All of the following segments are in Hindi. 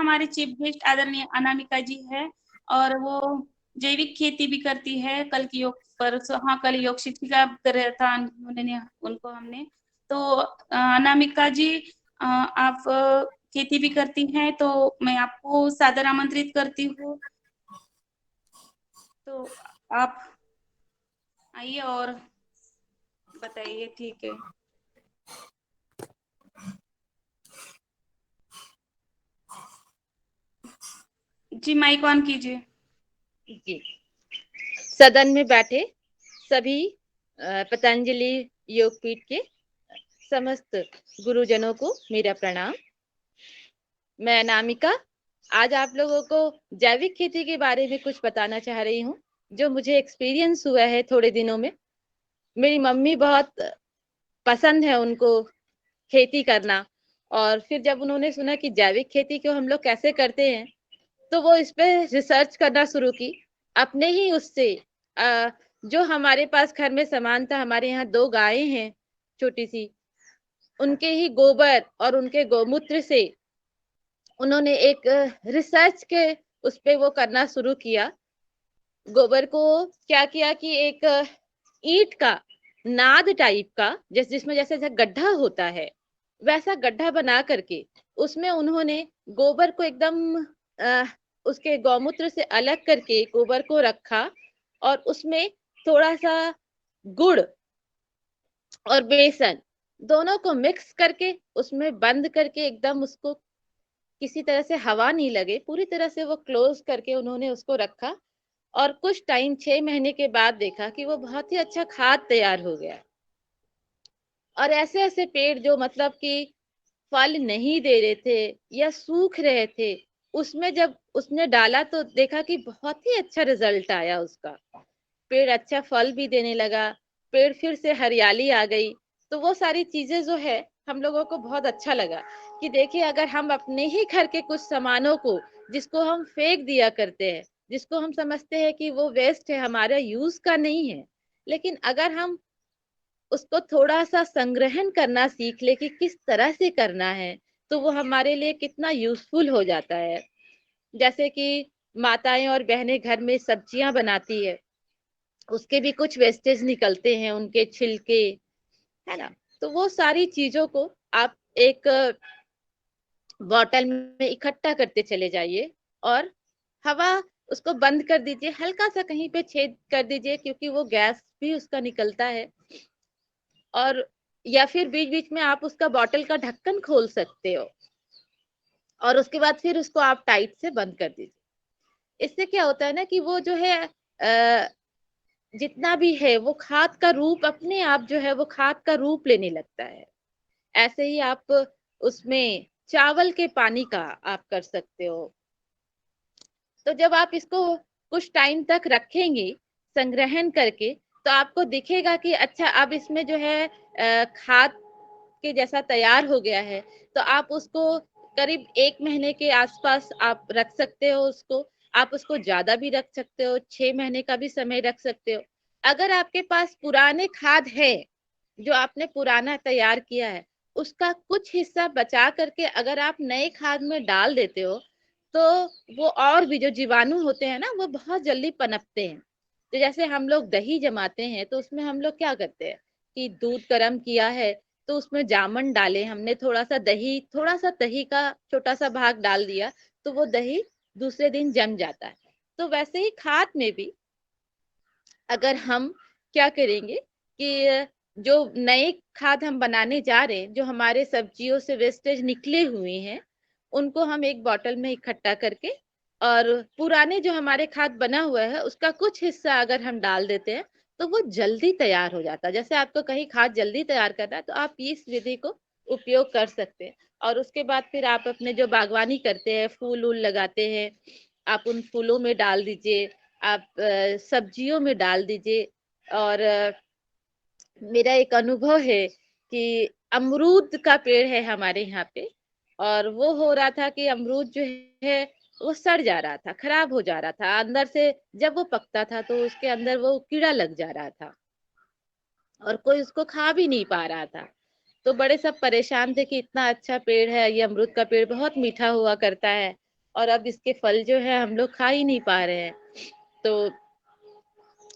हमारे चीफ गेस्ट आदरणीय अनामिका जी है, और वो जैविक खेती भी करती है। कल की योग पर, हाँ, कल योग शिक्षिका कर था उन्होंने, उनको हमने। तो अनामिका जी, आप खेती भी करती हैं, तो मैं आपको सादर आमंत्रित करती हूँ। तो आप आइए और बताइए। ठीक है जी, माइक ऑन कीजिए। जी, सदन में बैठे सभी पतंजलि योगपीठ के समस्त गुरुजनों को मेरा प्रणाम। मैं अनामिका आज आप लोगों को जैविक खेती के बारे में कुछ बताना चाह रही हूँ, जो मुझे एक्सपीरियंस हुआ है थोड़े दिनों में। मेरी मम्मी बहुत पसंद है उनको खेती करना, और फिर जब उन्होंने सुना कि जैविक खेती को हम लोग कैसे करते हैं, तो वो इस पे रिसर्च करना शुरू की। अपने ही उससे जो हमारे पास घर में सामान था, हमारे यहाँ 2 गायें हैं छोटी सी, उनके ही गोबर और उनके गौमूत्र से उन्होंने एक रिसर्च के उस पे वो करना शुरू किया। गोबर को क्या किया कि एक ईंट का नाद टाइप का, जिसमें जैसे गड्ढा होता है, वैसा गड्ढा बना करके उसमें उन्होंने गोबर को एकदम उसके गौमूत्र से अलग करके गोबर को रखा, और उसमें थोड़ा सा गुड़ और बेसन दोनों को मिक्स करके उसमें बंद करके एकदम उसको किसी तरह से हवा नहीं लगे, पूरी तरह से वो क्लोज करके उन्होंने उसको रखा। और कुछ टाइम 6 महीने के बाद देखा कि वो बहुत ही अच्छा खाद तैयार हो गया। और ऐसे ऐसे पेड़ जो मतलब कि फल नहीं दे रहे थे या सूख रहे थे, उसमें जब उसने डाला तो देखा कि बहुत ही अच्छा रिजल्ट आया उसका। पेड़ अच्छा फल भी देने लगा, पेड़ फिर से हरियाली आ गई। तो वो सारी चीजें जो है हम लोगों को बहुत अच्छा लगा कि देखिए, अगर हम अपने ही घर के कुछ सामानों को, जिसको हम फेंक दिया करते हैं, जिसको हम समझते हैं कि वो वेस्ट है, हमारा यूज का नहीं है, लेकिन अगर हम उसको थोड़ा सा संग्रहण करना सीख ले कि किस तरह से करना है, तो वो हमारे लिए कितना यूजफुल हो जाता है। जैसे कि माताएं और बहनें घर में सब्जियां बनाती है, उसके भी कुछ वेस्टेज निकलते हैं, उनके छिलके, है ना। तो वो सारी चीजों को आप एक बॉटल में इकट्ठा करते चले जाइए, और हवा उसको बंद कर दीजिए, हल्का सा कहीं पे छेद कर दीजिए, क्योंकि वो गैस भी उसका निकलता है। और या फिर बीच बीच में आप उसका बॉटल का ढक्कन खोल सकते हो, और उसके बाद फिर उसको आप टाइट से बंद कर दीजिए। इससे क्या होता है ना कि वो जो है जितना भी है वो खाद का रूप अपने आप जो है वो खाद का रूप लेने लगता है। ऐसे ही आप उसमें चावल के पानी का आप कर सकते हो। तो जब आप इसको कुछ टाइम तक रखेंगे संग्रहण करके, तो आपको दिखेगा कि अच्छा, अब इसमें जो है खाद के जैसा तैयार हो गया है। तो आप उसको करीब 1 महीने के आसपास आप रख सकते हो उसको। आप उसको ज्यादा भी रख सकते हो, 6 महीने का भी समय रख सकते हो। अगर आपके पास पुराने खाद है, जो आपने पुराना तैयार किया है, उसका कुछ हिस्सा बचा करके अगर आप नए खाद में डाल देते हो, तो वो और भी जो जीवाणु होते हैं ना, वो बहुत जल्दी पनपते हैं। तो जैसे हम लोग दही जमाते हैं, तो उसमें हम लोग क्या करते हैं कि दूध गर्म किया है, तो उसमें जामन डाले हमने, थोड़ा सा दही का छोटा सा भाग डाल दिया, तो वो दही दूसरे दिन जम जाता है। तो वैसे ही खाद में भी अगर हम क्या करेंगे कि जो नए खाद हम बनाने जा रहे हैं, जो हमारे सब्जियों से वेस्टेज निकले हुए हैं, उनको हम एक बॉटल में इकट्ठा करके, और पुराने जो हमारे खाद बना हुआ है उसका कुछ हिस्सा अगर हम डाल देते हैं, तो वो जल्दी तैयार हो जाता है। जैसे आपको कहीं खाद जल्दी तैयार करना है, तो आप इस विधि को उपयोग कर सकते हैं। और उसके बाद फिर आप अपने जो बागवानी करते हैं, फूल वूल लगाते हैं, आप उन फूलों में डाल दीजिए, आप सब्जियों में डाल दीजिए। और मेरा एक अनुभव है कि अमरूद का पेड़ है हमारे यहाँ पे, और वो हो रहा था कि अमरूद जो है वो सड़ जा रहा था, खराब हो जा रहा था अंदर से। जब वो पकता था तो उसके अंदर वो कीड़ा लग जा रहा था, और कोई उसको खा भी नहीं पा रहा था। तो बड़े सब परेशान थे कि इतना अच्छा पेड़ है ये, अमरूद का पेड़ बहुत मीठा हुआ करता है, और अब इसके फल जो है हम लोग खा ही नहीं पा रहे हैं। तो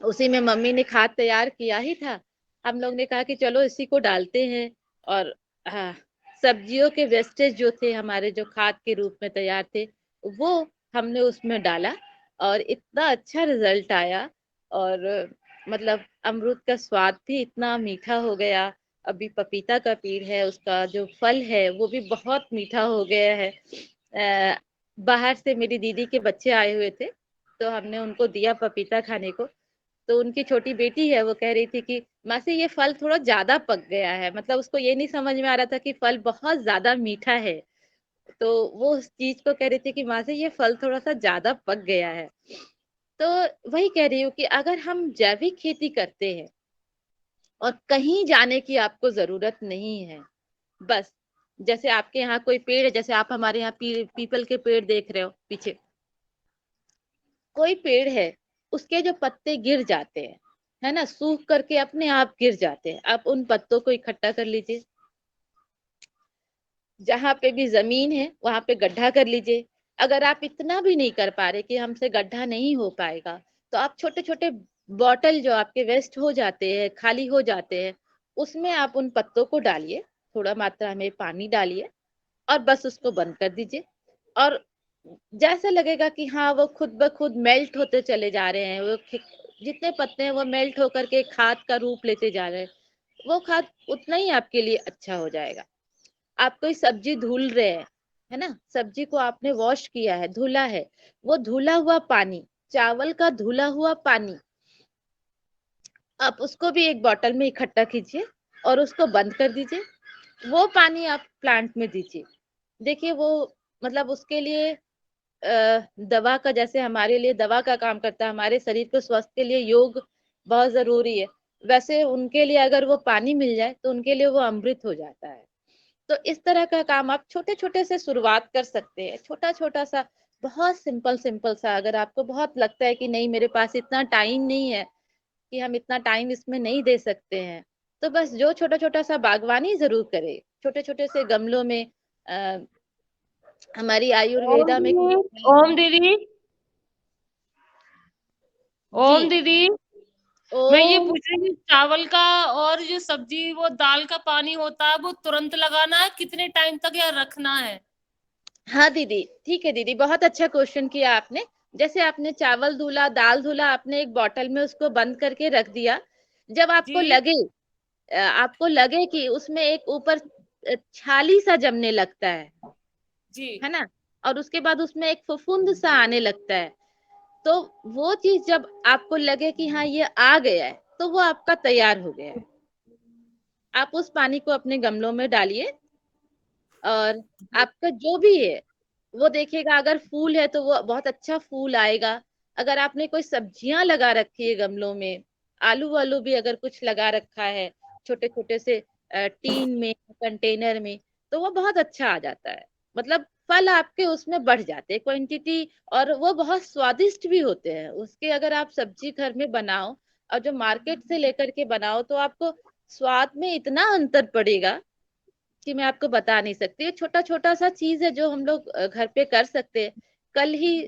उसी में मम्मी ने खाद तैयार किया ही था, हम लोग ने कहा कि चलो इसी को डालते हैं। और हाँ, सब्जियों के वेस्टेज जो थे हमारे, जो खाद के रूप में तैयार थे, वो हमने उसमें डाला और इतना अच्छा रिजल्ट आया। और मतलब अमरूद का स्वाद भी इतना मीठा हो गया। अभी पपीता का पेड़ है, उसका जो फल है वो भी बहुत मीठा हो गया है। बाहर से मेरी दीदी के बच्चे आए हुए थे, तो हमने उनको दिया पपीता खाने को। तो उनकी छोटी बेटी है, वो कह रही थी कि मासी ये फल थोड़ा ज्यादा पक गया है, मतलब उसको ये नहीं समझ में आ रहा था कि फल बहुत ज्यादा मीठा है। तो वो उस चीज को कह रही थी कि मासी ये फल थोड़ा सा ज्यादा पक गया है। तो वही कह रही हूँ कि अगर हम जैविक खेती करते हैं और कहीं जाने की आपको जरूरत नहीं है, बस जैसे आपके यहाँ कोई पेड़ है, जैसे आप हमारे यहाँ पीपल के पेड़ देख रहे हो पीछे, कोई पेड़ है उसके जो पत्ते गिर जाते हैं, है ना, सूख करके अपने आप गिर जाते हैं, आप उन पत्तों को इकट्ठा कर लीजिए, जहां पे भी जमीन है वहां पे गड्ढा कर लीजिए। अगर आप इतना भी नहीं कर पा रहे कि हमसे गड्ढा नहीं हो पाएगा, तो आप छोटे छोटे बॉटल जो आपके वेस्ट हो जाते हैं, खाली हो जाते हैं, उसमें आप उन पत्तों को डालिए, थोड़ा मात्रा में पानी डालिए और बस उसको बंद कर दीजिए। और जैसा लगेगा कि हाँ वो खुद ब खुद मेल्ट होते चले जा रहे हैं, वो जितने पत्ते हैं वो मेल्ट होकर के खाद का रूप लेते जा रहे हैं, वो खाद उतना ही आपके लिए अच्छा हो जाएगा। आप कोई सब्जी धुल रहे हैं, है ना, सब्जी को आपने वॉश किया है, धुला है, वो धुला हुआ पानी, चावल का धुला हुआ पानी, आप उसको भी एक बोतल में इकट्ठा कीजिए और उसको बंद कर दीजिए। वो पानी आप प्लांट में दीजिए। देखिए वो मतलब उसके लिए दवा का, जैसे हमारे लिए दवा का काम करता है, हमारे शरीर को स्वस्थ के लिए योग बहुत जरूरी है, वैसे उनके लिए अगर वो पानी मिल जाए तो उनके लिए वो अमृत हो जाता है। तो इस तरह का काम आप छोटे छोटे से शुरुआत कर सकते हैं, छोटा छोटा सा, बहुत सिंपल सिंपल सा। अगर आपको बहुत लगता है कि नहीं मेरे पास इतना टाइम नहीं है, कि हम इतना टाइम इसमें नहीं दे सकते हैं, तो बस जो छोटा छोटा सा बागवानी जरूर करें, छोटे छोटे से गमलों में। आ, हमारी ओम आयुर्वेदा में दीदी। ओम दीदी। जी। ओम दीदी। मैं ये ओम। पूछ रही थी, चावल का और जो सब्जी वो दाल का पानी होता है वो तुरंत लगाना है, कितने टाइम तक या रखना है? हाँ दीदी, ठीक है दीदी, बहुत अच्छा क्वेश्चन किया आपने। जैसे आपने चावल धुला, दाल धुला, आपने एक बोतल में उसको बंद करके रख दिया। जब जी आपको लगे कि उसमें एक ऊपर छाली सा जमने लगता जी। है ना, और उसके बाद उसमें एक फफूंद सा आने लगता है, तो वो चीज जब आपको लगे कि हाँ ये आ गया है, तो वो आपका तैयार हो गया है। आप उस पानी को अपने गमलों में डालिए और आपका जो भी है वो देखिएगा, अगर फूल है तो वो बहुत अच्छा फूल आएगा। अगर आपने कोई सब्जियां लगा रखी है गमलों में, आलू वालू भी अगर कुछ लगा रखा है छोटे छोटे से टीन में, कंटेनर में, तो वो बहुत अच्छा आ जाता है। मतलब फल आपके उसमें बढ़ जाते हैं क्वांटिटी, और वो बहुत स्वादिष्ट भी होते हैं उसके। अगर आप सब्जी घर में बनाओ और जो मार्केट से लेकर के बनाओ, तो आपको स्वाद में इतना अंतर पड़ेगा कि मैं आपको बता नहीं सकती। ये छोटा छोटा सा चीज है जो हम लोग घर पे कर सकते हैं। कल ही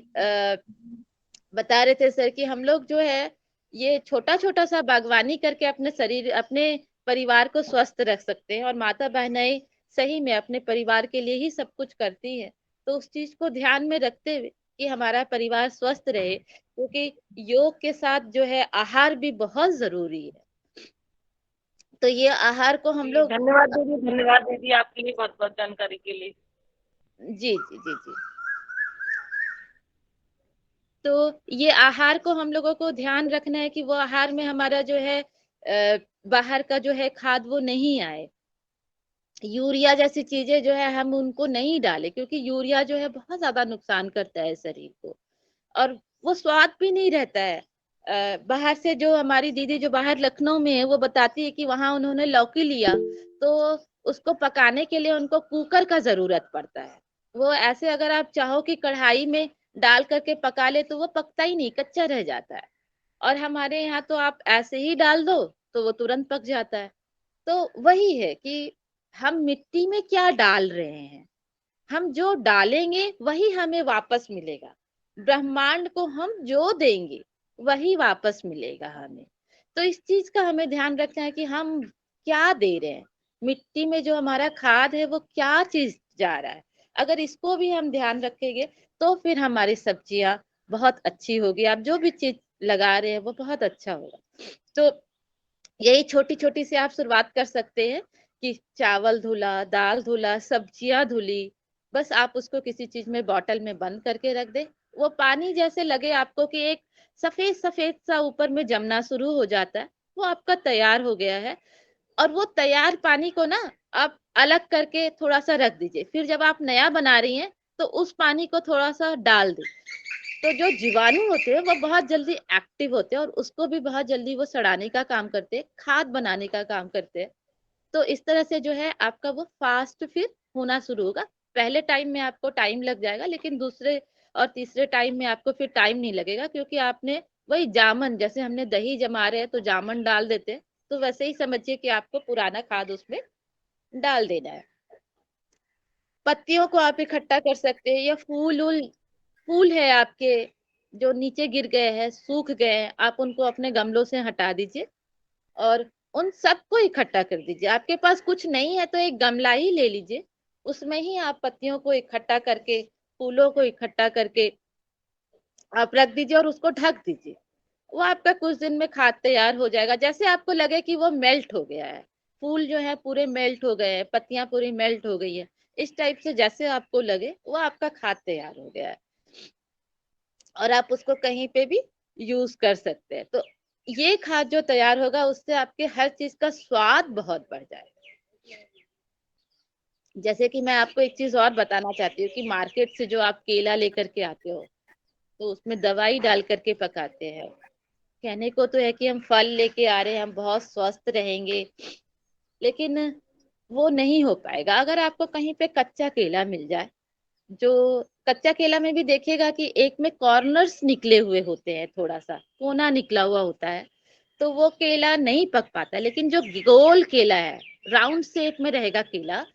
बता रहे थे सर कि हम लोग जो है ये छोटा छोटा सा बागवानी करके अपने शरीर, अपने परिवार को स्वस्थ रख सकते हैं। और माता बहनें सही में अपने परिवार के लिए ही सब कुछ करती हैं, तो उस चीज को ध्यान में रखते हुए कि हमारा परिवार स्वस्थ रहे, क्योंकि योग के साथ जो है आहार भी बहुत जरूरी है। तो ये आहार को हम जी, लोग धन्यवाद दीदी आपके लिए, बहुत बहुत जानकारी के लिए। जी जी जी जी। तो ये आहार को हम लोगों को ध्यान रखना है कि वो आहार में हमारा जो है बाहर का जो है खाद वो नहीं आए। यूरिया जैसी चीजें जो है हम उनको नहीं डालें, क्योंकि यूरिया जो है बहुत ज्यादा नुकसान करता है शरीर को, और वो स्वाद भी नहीं रहता है। बाहर से जो हमारी दीदी जो बाहर लखनऊ में है, वो बताती है कि वहां उन्होंने लौकी लिया, तो उसको पकाने के लिए उनको कुकर का जरूरत पड़ता है। वो ऐसे अगर आप चाहो कि कढ़ाई में डाल करके पका ले, तो वो पकता ही नहीं, कच्चा रह जाता है। और हमारे यहाँ तो आप ऐसे ही डाल दो तो वो तुरंत पक जाता है। तो वही है कि हम मिट्टी में क्या डाल रहे हैं, हम जो डालेंगे वही हमें वापस मिलेगा। ब्रह्मांड को हम जो देंगे वही वापस मिलेगा हमें। तो इस चीज का हमें ध्यान रखना है कि हम क्या दे रहे हैं, मिट्टी में जो हमारा खाद है वो क्या चीज जा रहा है। अगर इसको भी हम ध्यान रखेंगे तो फिर हमारी सब्जियां बहुत अच्छी होगी। आप जो भी चीज लगा रहे हैं वो बहुत अच्छा होगा। तो यही छोटी छोटी से आप शुरुआत कर सकते हैं कि चावल धुला, दाल धुला, सब्जियां धुली, बस आप उसको किसी चीज में बॉटल में बंद करके रख दे। वो पानी जैसे लगे आपको कि एक सफेद सफेद सा ऊपर में जमना शुरू हो जाता है, वो आपका तैयार हो गया है। और वो तैयार पानी को ना आप अलग करके थोड़ा सा रख दीजिए। फिर जब आप नया बना रही हैं तो उस पानी को थोड़ा सा डाल दें। तो जो जीवाणु होते हैं वो बहुत जल्दी एक्टिव होते हैं और उसको भी बहुत जल्दी वो सड़ाने का काम करते हैं, खाद बनाने का काम करते हैं। तो इस तरह से जो है आपका वो फास्ट फिर होना शुरू होगा। पहले टाइम में आपको टाइम लग जाएगा, लेकिन दूसरे और तीसरे टाइम में आपको फिर टाइम नहीं लगेगा, क्योंकि आपने वही जामन, जैसे हमने दही जमा रहे हैं तो जामन डाल देते हैं, तो वैसे ही समझिए कि आपको पुराना खाद उसमें डाल देना है। पत्तियों को आप इकट्ठा कर सकते हैं, या फूल है आपके जो नीचे गिर गए हैं, सूख गए हैं, आप उनको अपने गमलों से हटा दीजिए और उन सबको इकट्ठा कर दीजिए। आपके पास कुछ नहीं है तो एक गमला ही ले लीजिए, उसमें ही आप पत्तियों को इकट्ठा करके, फूलों को इकट्ठा करके आप रख दीजिए और उसको ढक दीजिए। वो आपका कुछ दिन में खाद तैयार हो जाएगा। जैसे आपको लगे कि वो मेल्ट हो गया है, फूल जो है पूरे मेल्ट हो गए हैं, पत्तियां पूरी मेल्ट हो गई है, इस टाइप से जैसे आपको लगे वो आपका खाद तैयार हो गया है और आप उसको कहीं पे भी यूज कर सकते हैं। तो ये खाद जो तैयार होगा उससे आपके हर चीज का स्वाद बहुत बढ़ जाएगा। जैसे कि मैं आपको एक चीज और बताना चाहती हूँ कि मार्केट से जो आप केला लेकर के आते हो तो उसमें दवाई डाल करके पकाते हैं। कहने को तो है कि हम फल लेके आ रहे हैं, हम बहुत स्वस्थ रहेंगे, लेकिन वो नहीं हो पाएगा। अगर आपको कहीं पे कच्चा केला मिल जाए, जो कच्चा केला में भी देखिएगा कि एक में कॉर्नर्स निकले हुए होते हैं, थोड़ा सा कोना निकला हुआ होता है, तो वो केला नहीं पक पाता। लेकिन जो गोल केला है, राउंड शेप में रहेगा केला,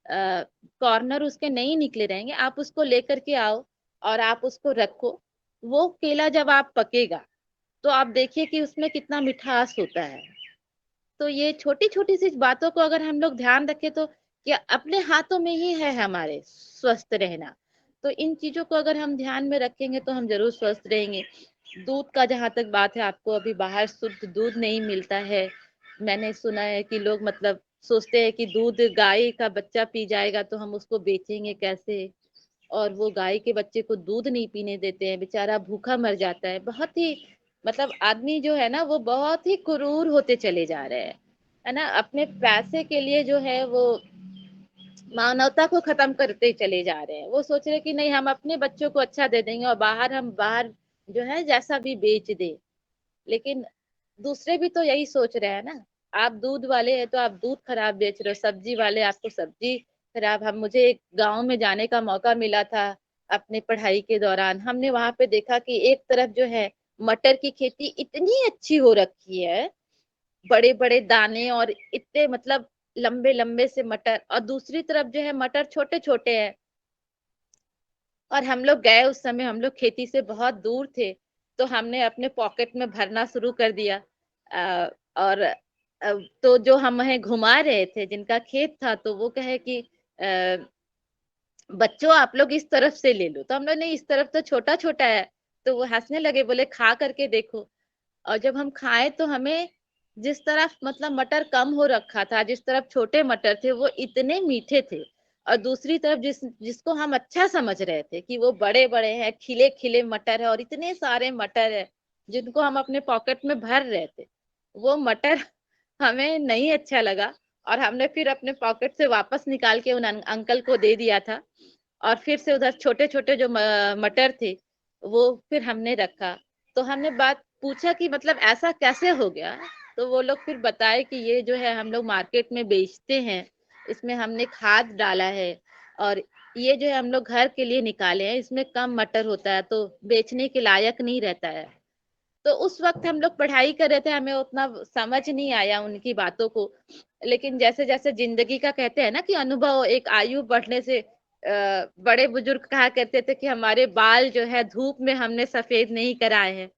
कॉर्नर उसके नहीं निकले रहेंगे, आप उसको लेकर के आओ और आप उसको रखो। वो केला जब आप पकेगा तो आप देखिए कि उसमें कितना मिठास होता है। तो ये छोटी छोटी सी बातों को अगर हम लोग ध्यान रखें तो क्या अपने हाथों में ही है हमारे स्वस्थ रहना। तो इन चीजों को अगर हम ध्यान में रखेंगे तो हम जरूर स्वस्थ रहेंगे। दूध का जहां तक बात है, आपको अभी बाहर शुद्ध दूध नहीं मिलता है। मैंने सुना है कि लोग मतलब सोचते हैं कि दूध गाय का बच्चा पी जाएगा तो हम उसको बेचेंगे कैसे, और वो गाय के बच्चे को दूध नहीं पीने देते हैं, बेचारा भूखा मर जाता है। बहुत ही मतलब आदमी जो है ना वो बहुत ही क्रूर होते चले जा रहे हैं, है ना। अपने पैसे के लिए जो है वो मानवता को खत्म करते चले जा रहे हैं। वो सोच रहे कि नहीं हम अपने बच्चों को अच्छा दे देंगे और बाहर जो है जैसा भी बेच दे। लेकिन दूसरे भी तो यही सोच रहे हैं ना। आप दूध वाले हैं तो आप दूध खराब बेच रहे हो, सब्जी वाले आपको सब्जी खराब। हम मुझे एक गांव में जाने का मौका मिला था अपने पढ़ाई के दौरान। हमने वहां पे देखा कि एक तरफ जो है मटर की खेती इतनी अच्छी हो रखी है, बड़े बड़े दाने और इतने मतलब लंबे लंबे से मटर, और दूसरी तरफ जो है मटर छोटे छोटे हैं। और हम लोग गए, उस समय हम लोग खेती से बहुत दूर थे, तो हमने अपने पॉकेट में भरना शुरू कर दिया। और तो जो हमें घुमा रहे थे जिनका खेत था, तो वो कहे कि बच्चों आप लोग इस तरफ से ले लो। तो हम लोग नहीं, इस तरफ तो छोटा छोटा है। तो वो हंसने लगे, बोले खा करके देखो। और जब हम खाए तो हमें जिस तरफ मतलब मटर कम हो रखा था, जिस तरफ छोटे मटर थे वो इतने मीठे थे, और दूसरी तरफ जिसको हम अच्छा समझ रहे थे कि वो बड़े बड़े हैं, खिले खिले मटर है और इतने सारे मटर है जिनको हम अपने पॉकेट में भर रहे थे, वो मटर हमें नहीं अच्छा लगा। और हमने फिर अपने पॉकेट से वापस निकाल के उन अंकल को दे दिया था। और फिर से उधर छोटे छोटे जो मटर थे वो फिर हमने रखा। तो हमने बात पूछा कि मतलब ऐसा कैसे हो गया। तो वो लोग फिर बताए कि ये जो है हम लोग मार्केट में बेचते हैं, इसमें हमने खाद डाला है, और ये जो है हम लोग घर के लिए निकाले हैं, इसमें कम मटर होता है तो बेचने के लायक नहीं रहता है। तो उस वक्त हम लोग पढ़ाई कर रहे थे, हमें उतना समझ नहीं आया उनकी बातों को। लेकिन जैसे जैसे जिंदगी का कहते हैं ना कि अनुभव, एक आयु बढ़ने से बड़े बुजुर्ग कहा करते थे कि हमारे बाल जो है धूप में हमने सफेद नहीं कराए हैं,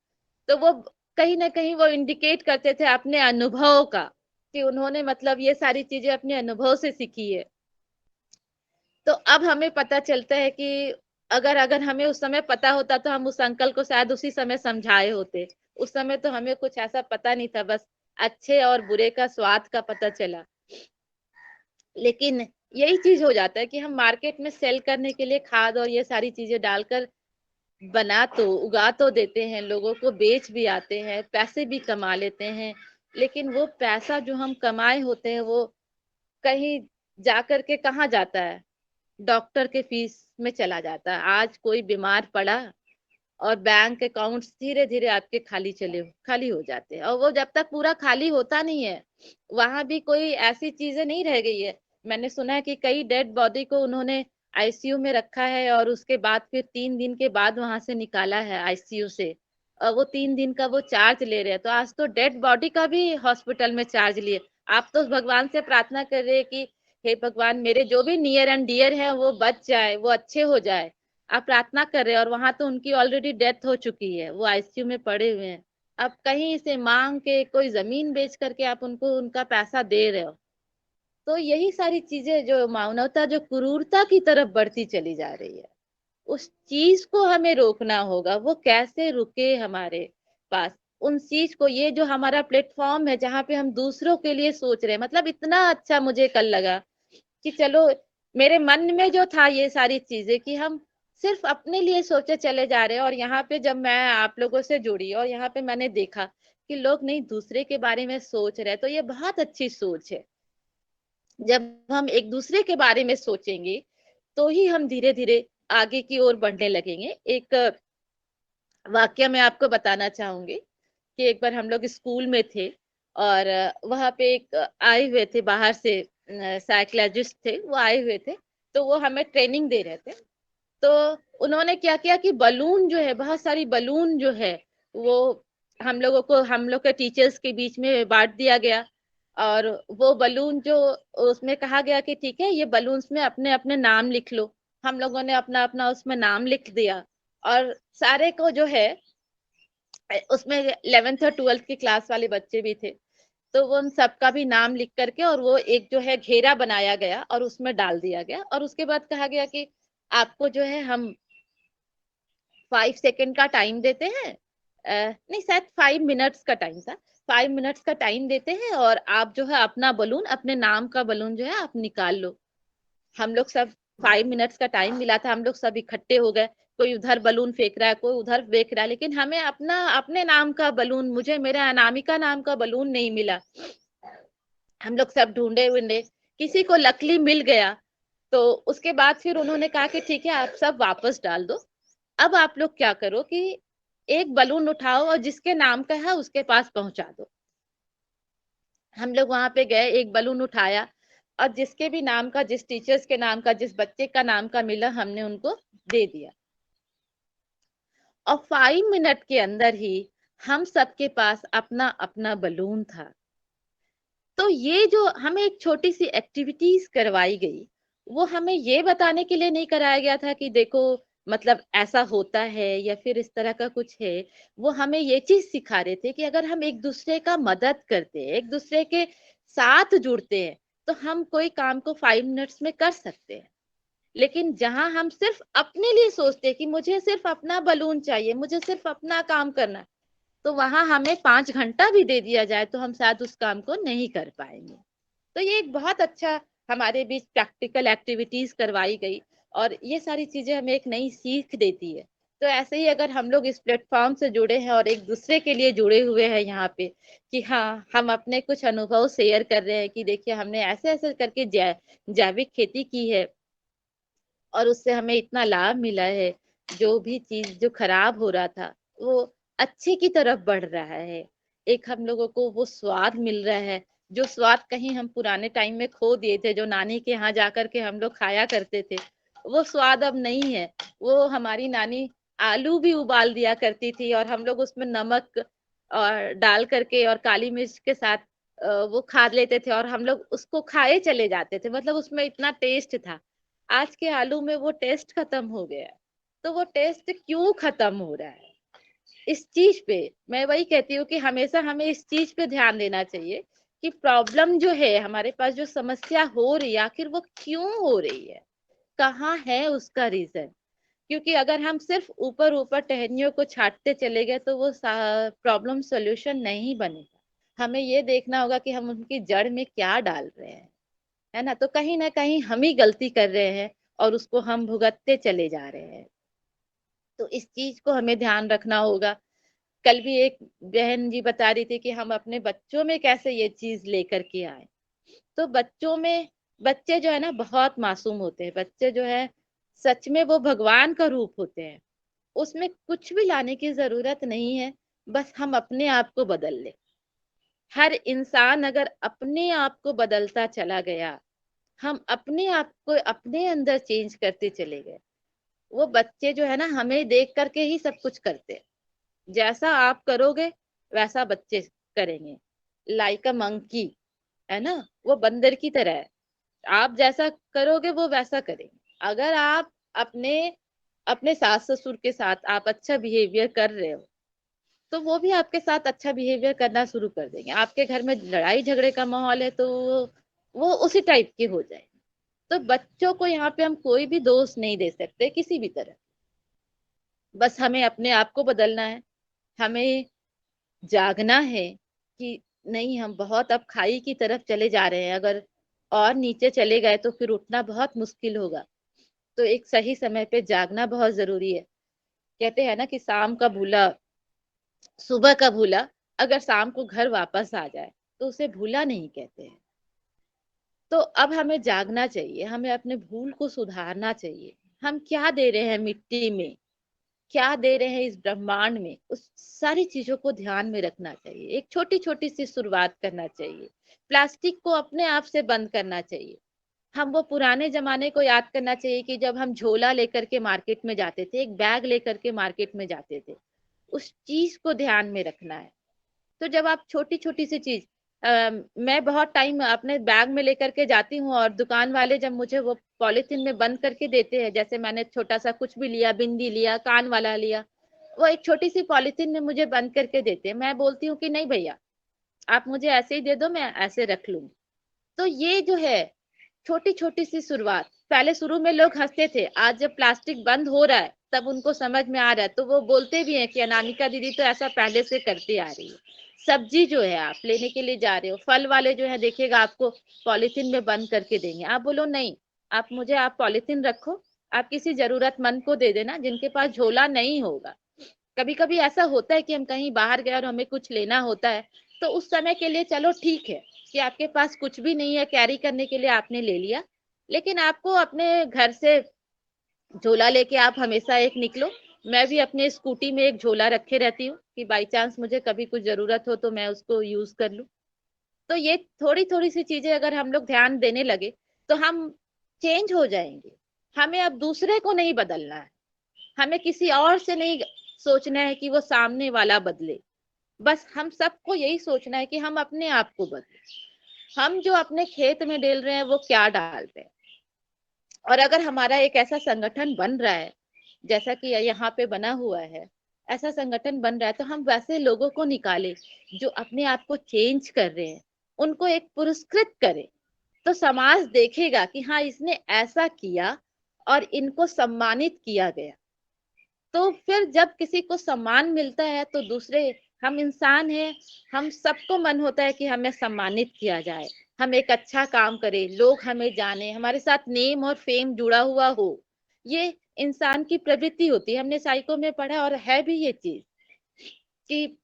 तो वो कहीं ना कहीं वो इंडिकेट करते थे अपने अनुभव का, कि उन्होंने मतलब ये सारी चीजें अपने अनुभव से सीखी है। तो अब हमें पता चलता है कि अगर अगर हमें उस समय पता होता तो हम उस अंकल को शायद उसी समय समझाए होते। उस समय तो हमें कुछ ऐसा पता नहीं था, बस अच्छे और बुरे का स्वाद का पता चला। लेकिन यही चीज हो जाता है कि हम मार्केट में सेल करने के लिए खाद और ये सारी चीजें डालकर बना तो उगा तो देते हैं, लोगों को बेच भी आते हैं, पैसे भी कमा लेते हैं, लेकिन वो पैसा जो हम कमाए होते हैं वो कहीं जाकर के कहाँ जाता है? डॉक्टर के फीस में चला जाता है। आज कोई बीमार पड़ा और बैंक अकाउंट्स धीरे धीरे आपके खाली हो जाते हैं, और वो जब तक पूरा खाली होता नहीं है वहां भी कोई ऐसी चीजें नहीं रह गई है। मैंने सुना है कि कई डेड बॉडी को उन्होंने आईसीयू में रखा है और उसके बाद फिर 3 दिन के बाद वहां से निकाला है आईसीयू से, और वो 3 दिन का वो चार्ज ले रहे हैं। तो आज तो डेड बॉडी का भी हॉस्पिटल में चार्ज लिए। आप तो भगवान से प्रार्थना कर रहे हैं कि हे भगवान, मेरे जो भी नियर एंड डियर है वो बच जाए, वो अच्छे हो जाए। आप प्रार्थना कर रहे हैं और वहां तो उनकी ऑलरेडी डेथ हो चुकी है, वो आईसीयू में पड़े हुए हैं। अब कहीं से मांग के कोई जमीन बेच करके आप उनको उनका पैसा दे रहे हो। तो यही सारी चीजें जो मानवता जो क्रूरता की तरफ बढ़ती चली जा रही है, उस चीज को हमें रोकना होगा। वो कैसे रुके हमारे पास उन चीज को? ये जो हमारा प्लेटफॉर्म है जहाँ पे हम दूसरों के लिए सोच रहे हैं, मतलब इतना अच्छा मुझे कल लगा कि चलो, मेरे मन में जो था ये सारी चीजें कि हम सिर्फ अपने लिए सोचे चले जा रहे हैं, और यहाँ पे जब मैं आप लोगों से जुड़ी और यहाँ पे मैंने देखा कि लोग नहीं दूसरे के बारे में सोच रहे हैं, तो ये बहुत अच्छी सोच है। जब हम एक दूसरे के बारे में सोचेंगे तो ही हम धीरे धीरे आगे की ओर बढ़ने लगेंगे। एक वाक्य मैं आपको बताना चाहूंगी कि एक बार हम लोग स्कूल में थे और वहां पे एक आए हुए थे बाहर से, साइकोलॉजिस्ट थे, वो आए हुए थे। तो वो हमें ट्रेनिंग दे रहे थे। तो उन्होंने क्या किया कि बलून जो है, बहुत सारी बलून जो है वो हम लोगों को, हम लोग के टीचर्स के बीच में बांट दिया गया। और वो बलून जो, उसमें कहा गया कि ठीक है, ये बलून्स में अपने अपने नाम लिख लो। हम लोगों ने अपना अपना उसमें नाम लिख दिया, और सारे को जो है उसमें 11th और 12th की क्लास वाले बच्चे भी थे। तो वो उन सबका भी नाम लिख करके और वो एक जो है घेरा बनाया गया और उसमें डाल दिया गया। और उसके बाद कहा गया कि आपको जो है हम 5 सेकंड का टाइम देते हैं, नहीं शायद 5 मिनट्स का टाइम था, 5 मिनट्स का टाइम देते हैं और आप जो है अपना बलून, अपने नाम का बलून जो है आप निकाल लो। हम लोग सब, 5 मिनट्स का टाइम मिला था, हम लोग सब इकट्ठे हो गए। कोई उधर बलून फेंक रहा है, कोई उधर फेंक रहा है, लेकिन हमें अपना अपने नाम का बलून, मुझे मेरे अनामिका नाम का बलून नहीं मिला। हम लोग सब ढूंढे वूंढे, किसी को लकली मिल गया। तो उसके बाद फिर उन्होंने कहा कि ठीक है, आप सब वापस डाल दो। अब आप लोग क्या करो कि एक बलून उठाओ और जिसके नाम का है उसके पास पहुंचा दो। हम लोग वहां पे गए, एक बलून उठाया और जिसके भी नाम का, जिस टीचर्स के नाम का, जिस बच्चे का नाम का मिला, हमने उनको दे दिया। और 5 मिनट के अंदर ही हम सबके पास अपना अपना बलून था। तो ये जो हमें एक छोटी सी एक्टिविटीज करवाई गई, वो हमें ये बताने के लिए नहीं कराया गया था कि देखो मतलब ऐसा होता है या फिर इस तरह का कुछ है। वो हमें ये चीज सिखा रहे थे कि अगर हम एक दूसरे का मदद करते हैं, एक दूसरे के साथ जुड़ते हैं, तो हम कोई काम को 5 मिनट्स में कर सकते हैं। लेकिन जहां हम सिर्फ अपने लिए सोचते हैं कि मुझे सिर्फ अपना बलून चाहिए, मुझे सिर्फ अपना काम करना है, तो वहां हमें 5 घंटा भी दे दिया जाए तो हम शायद उस काम को नहीं कर पाएंगे। तो ये एक बहुत अच्छा हमारे बीच प्रैक्टिकल एक्टिविटीज करवाई गई, और ये सारी चीजें हमें एक नई सीख देती है। तो ऐसे ही अगर हम लोग इस प्लेटफॉर्म से जुड़े हैं और एक दूसरे के लिए जुड़े हुए हैं यहाँ पे, कि हाँ हम अपने कुछ अनुभव शेयर कर रहे हैं कि देखिए हमने ऐसे ऐसे करके जैविक खेती की है और उससे हमें इतना लाभ मिला है, जो भी चीज जो खराब हो रहा था वो अच्छे की तरफ बढ़ रहा है। एक हम लोगों को वो स्वाद मिल रहा है, जो स्वाद कहीं हम पुराने टाइम में खो दिए थे, जो नानी के यहाँ जाकर के हम लोग खाया करते थे, वो स्वाद अब नहीं है। वो हमारी नानी आलू भी उबाल दिया करती थी और हम लोग उसमें नमक और डाल करके और काली मिर्च के साथ वो खा लेते थे और हम लोग उसको खाए चले जाते थे, मतलब उसमें इतना टेस्ट था। आज के आलू में वो टेस्ट खत्म हो गया है। तो वो टेस्ट क्यों खत्म हो रहा है, इस चीज पे मैं वही कहती हूँ कि हमेशा हमें इस चीज पे ध्यान देना चाहिए कि प्रॉब्लम जो है हमारे पास, जो समस्या हो रही है, आखिर वो क्यों हो रही है, कहाँ है उसका रीजन। क्योंकि अगर हम सिर्फ ऊपर ऊपर टहनियों को छाटते चले गए तो वो प्रॉब्लम सॉल्यूशन नहीं बनेगा। हमें ये देखना होगा कि हम उनकी जड़ में क्या डाल रहे हैं, है ना। तो कहीं ना कहीं हम ही गलती कर रहे हैं और उसको हम भुगतते चले जा रहे हैं। तो इस चीज को हमें ध्यान रखना होगा। कल भी एक बहन जी बता रही थी कि हम अपने बच्चों में कैसे ये चीज लेकर के आए। तो बच्चों में, बच्चे जो है ना बहुत मासूम होते हैं, बच्चे जो है सच में वो भगवान का रूप होते हैं। उसमें कुछ भी लाने की जरूरत नहीं है, बस हम अपने आप को बदल ले। हर इंसान अगर अपने आप को बदलता चला गया, हम अपने आप को अपने अंदर चेंज करते चले गए, वो बच्चे जो है ना हमें देख करके ही सब कुछ करते हैं। जैसा आप करोगे वैसा बच्चे करेंगे। लाइक अ मंकी, है ना, वो बंदर की तरह है। आप जैसा करोगे वो वैसा करेंगे। अगर आप अपने अपने सास ससुर के साथ आप अच्छा बिहेवियर कर रहे हो तो वो भी आपके साथ अच्छा बिहेवियर करना शुरू कर देंगे। आपके घर में लड़ाई झगड़े का माहौल है तो वो उसी टाइप के हो जाए। तो बच्चों को यहाँ पे हम कोई भी दोष नहीं दे सकते किसी भी तरह। बस हमें अपने आप को बदलना है। हमें जागना है कि नहीं, हम बहुत अब खाई की तरफ चले जा रहे हैं, अगर और नीचे चले गए तो फिर उठना बहुत मुश्किल होगा। तो एक सही समय पे जागना बहुत जरूरी है। कहते हैं ना कि शाम का भूला, सुबह का भूला अगर शाम को घर वापस आ जाए तो उसे भूला नहीं कहते हैं। तो अब हमें जागना चाहिए, हमें अपने भूल को सुधारना चाहिए। हम क्या दे रहे हैं मिट्टी में, क्या दे रहे हैं इस ब्रह्मांड में, उस सारी चीजों को ध्यान में रखना चाहिए। एक छोटी छोटी सी शुरुआत करना चाहिए। प्लास्टिक को अपने आप से बंद करना चाहिए। हम वो पुराने जमाने को याद करना चाहिए कि जब हम झोला लेकर के मार्केट में जाते थे, एक बैग लेकर के मार्केट में जाते थे, उस चीज को ध्यान में रखना है। तो जब आप छोटी छोटी सी चीज, मैं बहुत टाइम अपने बैग में लेकर के जाती हूँ और दुकान वाले जब मुझे वो पॉलिथीन में बंद करके देते हैं, जैसे मैंने छोटा सा कुछ भी लिया, बिंदी लिया, कान वाला लिया, वो एक छोटी सी पॉलिथीन में मुझे बंद करके देते हैं, मैं बोलती हूँ कि नहीं भैया, आप मुझे ऐसे ही दे दो, मैं ऐसे रख लूंगी। तो ये जो है छोटी छोटी सी शुरुआत, पहले शुरू में लोग हंसते थे, आज जब प्लास्टिक बंद हो रहा है तब उनको समझ में आ रहा है। तो वो बोलते भी हैं कि अनामिका दीदी तो ऐसा पहले से करती आ रही है। सब्जी जो है आप लेने के लिए जा रहे हो, फल वाले जो है देखिएगा आपको पॉलिथीन में बंद करके देंगे, आप बोलो नहीं, आप मुझे, आप पॉलिथीन रखो, आप किसी जरूरतमंद को दे देना जिनके पास झोला नहीं होगा। कभी कभी ऐसा होता है कि हम कहीं बाहर गए और हमें कुछ लेना होता है, तो उस समय के लिए चलो ठीक है कि आपके पास कुछ भी नहीं है कैरी करने के लिए, आपने ले लिया, लेकिन आपको अपने घर से झोला लेके आप हमेशा एक निकलो। मैं भी अपने स्कूटी में एक झोला रखे रहती हूँ कि बाई चांस मुझे कभी कुछ जरूरत हो तो मैं उसको यूज कर लूँ। तो ये थोड़ी थोड़ी सी चीजें अगर हम लोग ध्यान देने लगे तो हम चेंज हो जाएंगे। हमें अब दूसरे को नहीं बदलना है, हमें किसी और से नहीं सोचना है कि वो सामने वाला बदले। बस हम सबको यही सोचना है कि हम अपने आप को बदले। हम जो अपने खेत में डाल रहे हैं वो क्या डाल रहे हैं। और अगर हमारा एक ऐसा संगठन बन रहा है जैसा कि यहाँ पे बना हुआ है, ऐसा संगठन बन रहा है, तो हम वैसे लोगों को निकाले जो अपने आप को चेंज कर रहे हैं, उनको एक पुरस्कृत करें। तो समाज देखेगा कि हाँ इसने ऐसा किया और इनको सम्मानित किया गया। तो फिर जब किसी को सम्मान मिलता है तो दूसरे, हम इंसान हैं, हम सबको मन होता है कि हमें सम्मानित किया जाए, हम एक अच्छा काम करें, लोग हमें जाने, हमारे साथ नेम और फेम जुड़ा हुआ हो। ये इंसान की प्रवृत्ति होती है, हमने साइको में पढ़ा और है भी ये चीज कि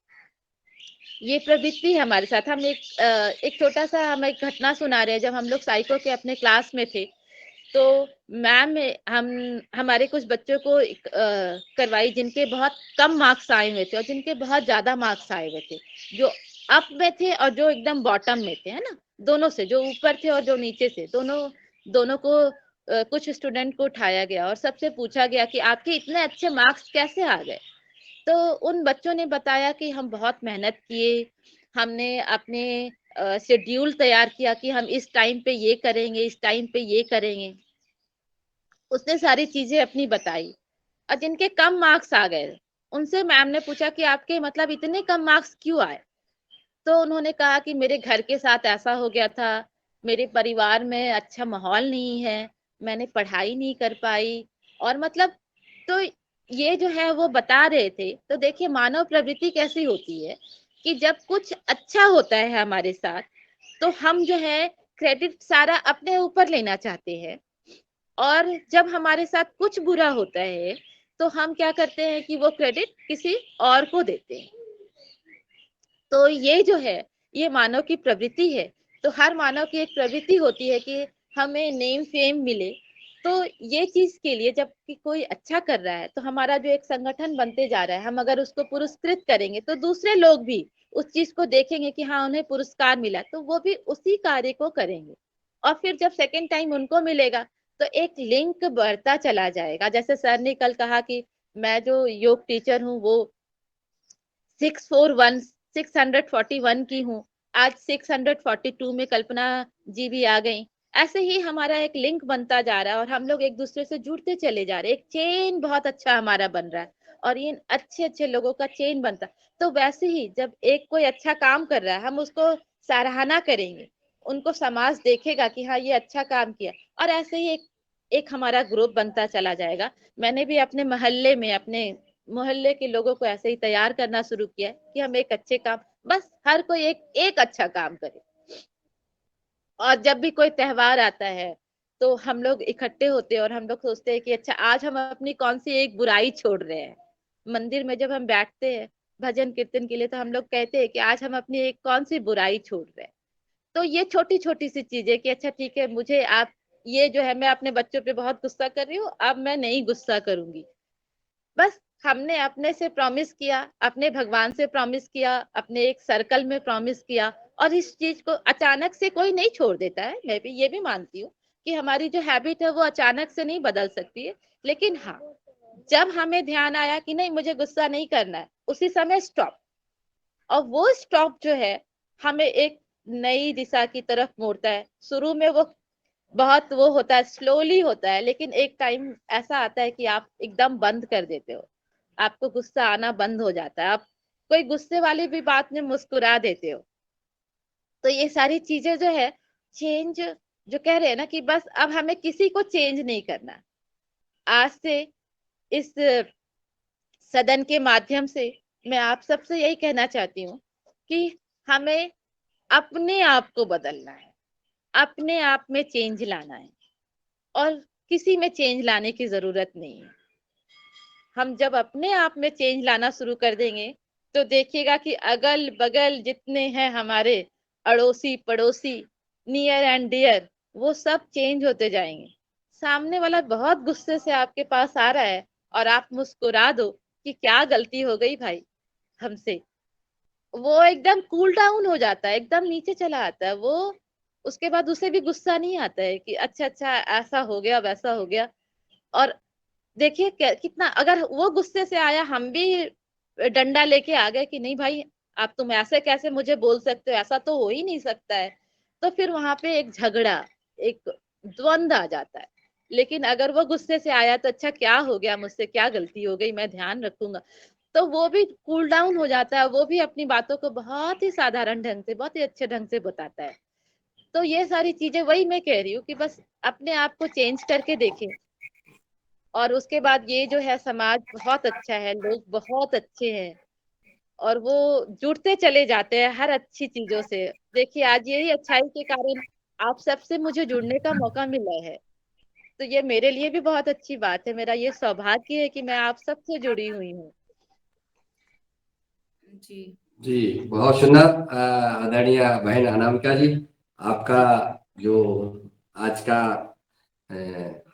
ये प्रवृत्ति है हमारे साथ। हम एक छोटा सा हम एक घटना सुना रहे हैं। जब हम लोग साइको के अपने क्लास में थे तो मैम, हम हमारे कुछ बच्चों को करवाई जिनके बहुत कम मार्क्स आए हुए थे और जिनके बहुत ज्यादा मार्क्स आए हुए थे, जो अप में थे और जो एकदम बॉटम में थे, है ना, दोनों से, जो ऊपर थे और जो नीचे से, दोनों दोनों को कुछ स्टूडेंट को उठाया गया और सबसे पूछा गया कि आपके इतने अच्छे मार्क्स कैसे आ गए। तो उन बच्चों ने बताया कि हम बहुत मेहनत किए, हमने अपने शेड्यूल तैयार किया कि हम इस टाइम पे ये करेंगे, इस टाइम पे ये करेंगे। उसने सारी चीजें अपनी बताई। और जिनके कम मार्क्स आ गए उनसे मैम ने पूछा कि आपके मतलब इतने कम मार्क्स क्यों आए? तो उन्होंने कहा कि मेरे घर के साथ ऐसा हो गया था, मेरे परिवार में अच्छा माहौल नहीं है, मैंने पढ़ाई नहीं कर पाई। और मतलब तो ये जो है वो बता रहे थे। तो देखिए मानव प्रवृत्ति कैसी होती है कि जब कुछ अच्छा होता है हमारे साथ तो हम जो है क्रेडिट सारा अपने ऊपर लेना चाहते हैं, और जब हमारे साथ कुछ बुरा होता है तो हम क्या करते हैं कि वो क्रेडिट किसी और को देते हैं। तो ये जो है ये मानव की प्रवृत्ति है। तो हर मानव की एक प्रवृत्ति होती है कि हमें नेम फेम मिले। तो ये चीज के लिए जब कि कोई अच्छा कर रहा है तो हमारा जो एक संगठन बनते जा रहा है, हम अगर उसको पुरस्कृत करेंगे तो दूसरे लोग भी उस चीज को देखेंगे कि हाँ उन्हें पुरस्कार मिला, तो वो भी उसी कार्य को करेंगे। और फिर जब सेकेंड टाइम उनको मिलेगा तो एक लिंक बढ़ता चला जाएगा। जैसे सर ने कल कहा कि मैं जो योग टीचर हूँ वो 641 की हूँ, आज 642 में कल्पना जी भी आ गई। ऐसे ही हमारा एक लिंक बनता जा रहा है और हम लोग एक दूसरे से जुड़ते चले जा रहे हैं, एक चेन बहुत अच्छा हमारा बन रहा है और ये अच्छे अच्छे लोगों का चेन बनता। तो वैसे ही जब एक कोई अच्छा काम कर रहा है हम उसको सराहना करेंगे, उनको समाज देखेगा कि हाँ ये अच्छा काम किया, और ऐसे ही एक एक हमारा ग्रुप बनता चला जाएगा। मैंने भी अपने मोहल्ले में अपने मोहल्ले के लोगों को ऐसे ही तैयार करना शुरू किया है कि हम एक अच्छे काम, बस हर कोई एक एक अच्छा काम करे। और जब भी कोई त्योहार आता है तो हम लोग इकट्ठे होते हैं और हम लोग सोचते हैं कि अच्छा आज हम अपनी कौन सी एक बुराई छोड़ रहे हैं। मंदिर में जब हम बैठते हैं भजन कीर्तन के लिए तो हम लोग कहते हैं कि आज हम अपनी एक कौन सी बुराई छोड़ रहे हैं। तो ये छोटी छोटी सी चीजें कि अच्छा ठीक है मुझे आप ये जो है मैं अपने बच्चों पे बहुत गुस्सा कर रही हूँ, अब मैं नहीं गुस्सा करूंगी। बस हमने अपने से प्रॉमिस किया, अपने भगवान से प्रॉमिस किया, अपने एक सर्कल में प्रॉमिस किया। और इस चीज को अचानक से कोई नहीं छोड़ देता है। मैं भी ये भी मानती हूँ कि हमारी जो हैबिट है वो अचानक से नहीं बदल सकती है, लेकिन हाँ जब हमें ध्यान आया कि नहीं मुझे गुस्सा नहीं करना है उसी समय स्टॉप। और वो स्टॉप जो है हमें एक नई दिशा की तरफ मोड़ता है। शुरू में वो बहुत वो होता है, स्लोली होता है, लेकिन एक टाइम ऐसा आता है कि आप एकदम बंद कर देते हो, आपको गुस्सा आना बंद हो जाता है, आप कोई गुस्से वाली भी बात में मुस्कुरा देते हो। तो ये सारी चीजें जो है चेंज जो कह रहे हैं ना कि बस अब हमें किसी को चेंज नहीं करना। आज से इस सदन के माध्यम से मैं आप सबसे यही कहना चाहती हूँ कि हमें अपने आप को बदलना है, अपने आप में चेंज लाना है, और किसी में चेंज लाने की जरूरत नहीं है। हम जब अपने आप में चेंज लाना शुरू कर देंगे तो देखिएगा कि अगल बगल जितने हैं हमारे अड़ोसी पड़ोसी नियर एंड डियर वो सब चेंज होते जाएंगे। सामने वाला बहुत गुस्से से आपके पास आ रहा है और आप मुस्कुरा दो कि क्या गलती हो गई भाई हमसे, वो एकदम कूल डाउन हो जाता है, एकदम नीचे चला आता है वो। उसके बाद उसे भी गुस्सा नहीं आता है कि अच्छा अच्छा ऐसा हो गया वैसा हो गया। और देखिए कितना अगर वो गुस्से से आया हम भी डंडा लेके आ गए कि नहीं भाई आप तुम ऐसे कैसे मुझे बोल सकते हो, ऐसा तो हो ही नहीं सकता है। तो फिर वहां पे एक झगड़ा एक द्वंद आ जाता है। लेकिन अगर वो गुस्से से आया तो अच्छा क्या हो गया, मुझसे क्या गलती हो गई, मैं ध्यान रखूंगा, तो वो भी कूल डाउन हो जाता है, वो भी अपनी बातों को बहुत ही साधारण ढंग से बहुत ही अच्छे ढंग से बताता है। तो ये सारी चीजें वही मैं कह रही हूँ कि बस अपने आप को चेंज करके देखें। और उसके बाद ये जो है समाज बहुत अच्छा है, लोग बहुत अच्छे हैं और वो जुड़ते चले जाते हैं हर अच्छी चीजों से। देखिए आज यही अच्छाई के कारण आप सबसे मुझे जुड़ने का मौका मिला है, तो ये मेरे लिए भी बहुत अच्छी बात है। मेरा ये सौभाग्य है कि मैं आप सबसे जुड़ी हुई हूँ। जी जी बहुत सुंदर आदरणीय बहन अनामिका जी, आपका जो आज का अ,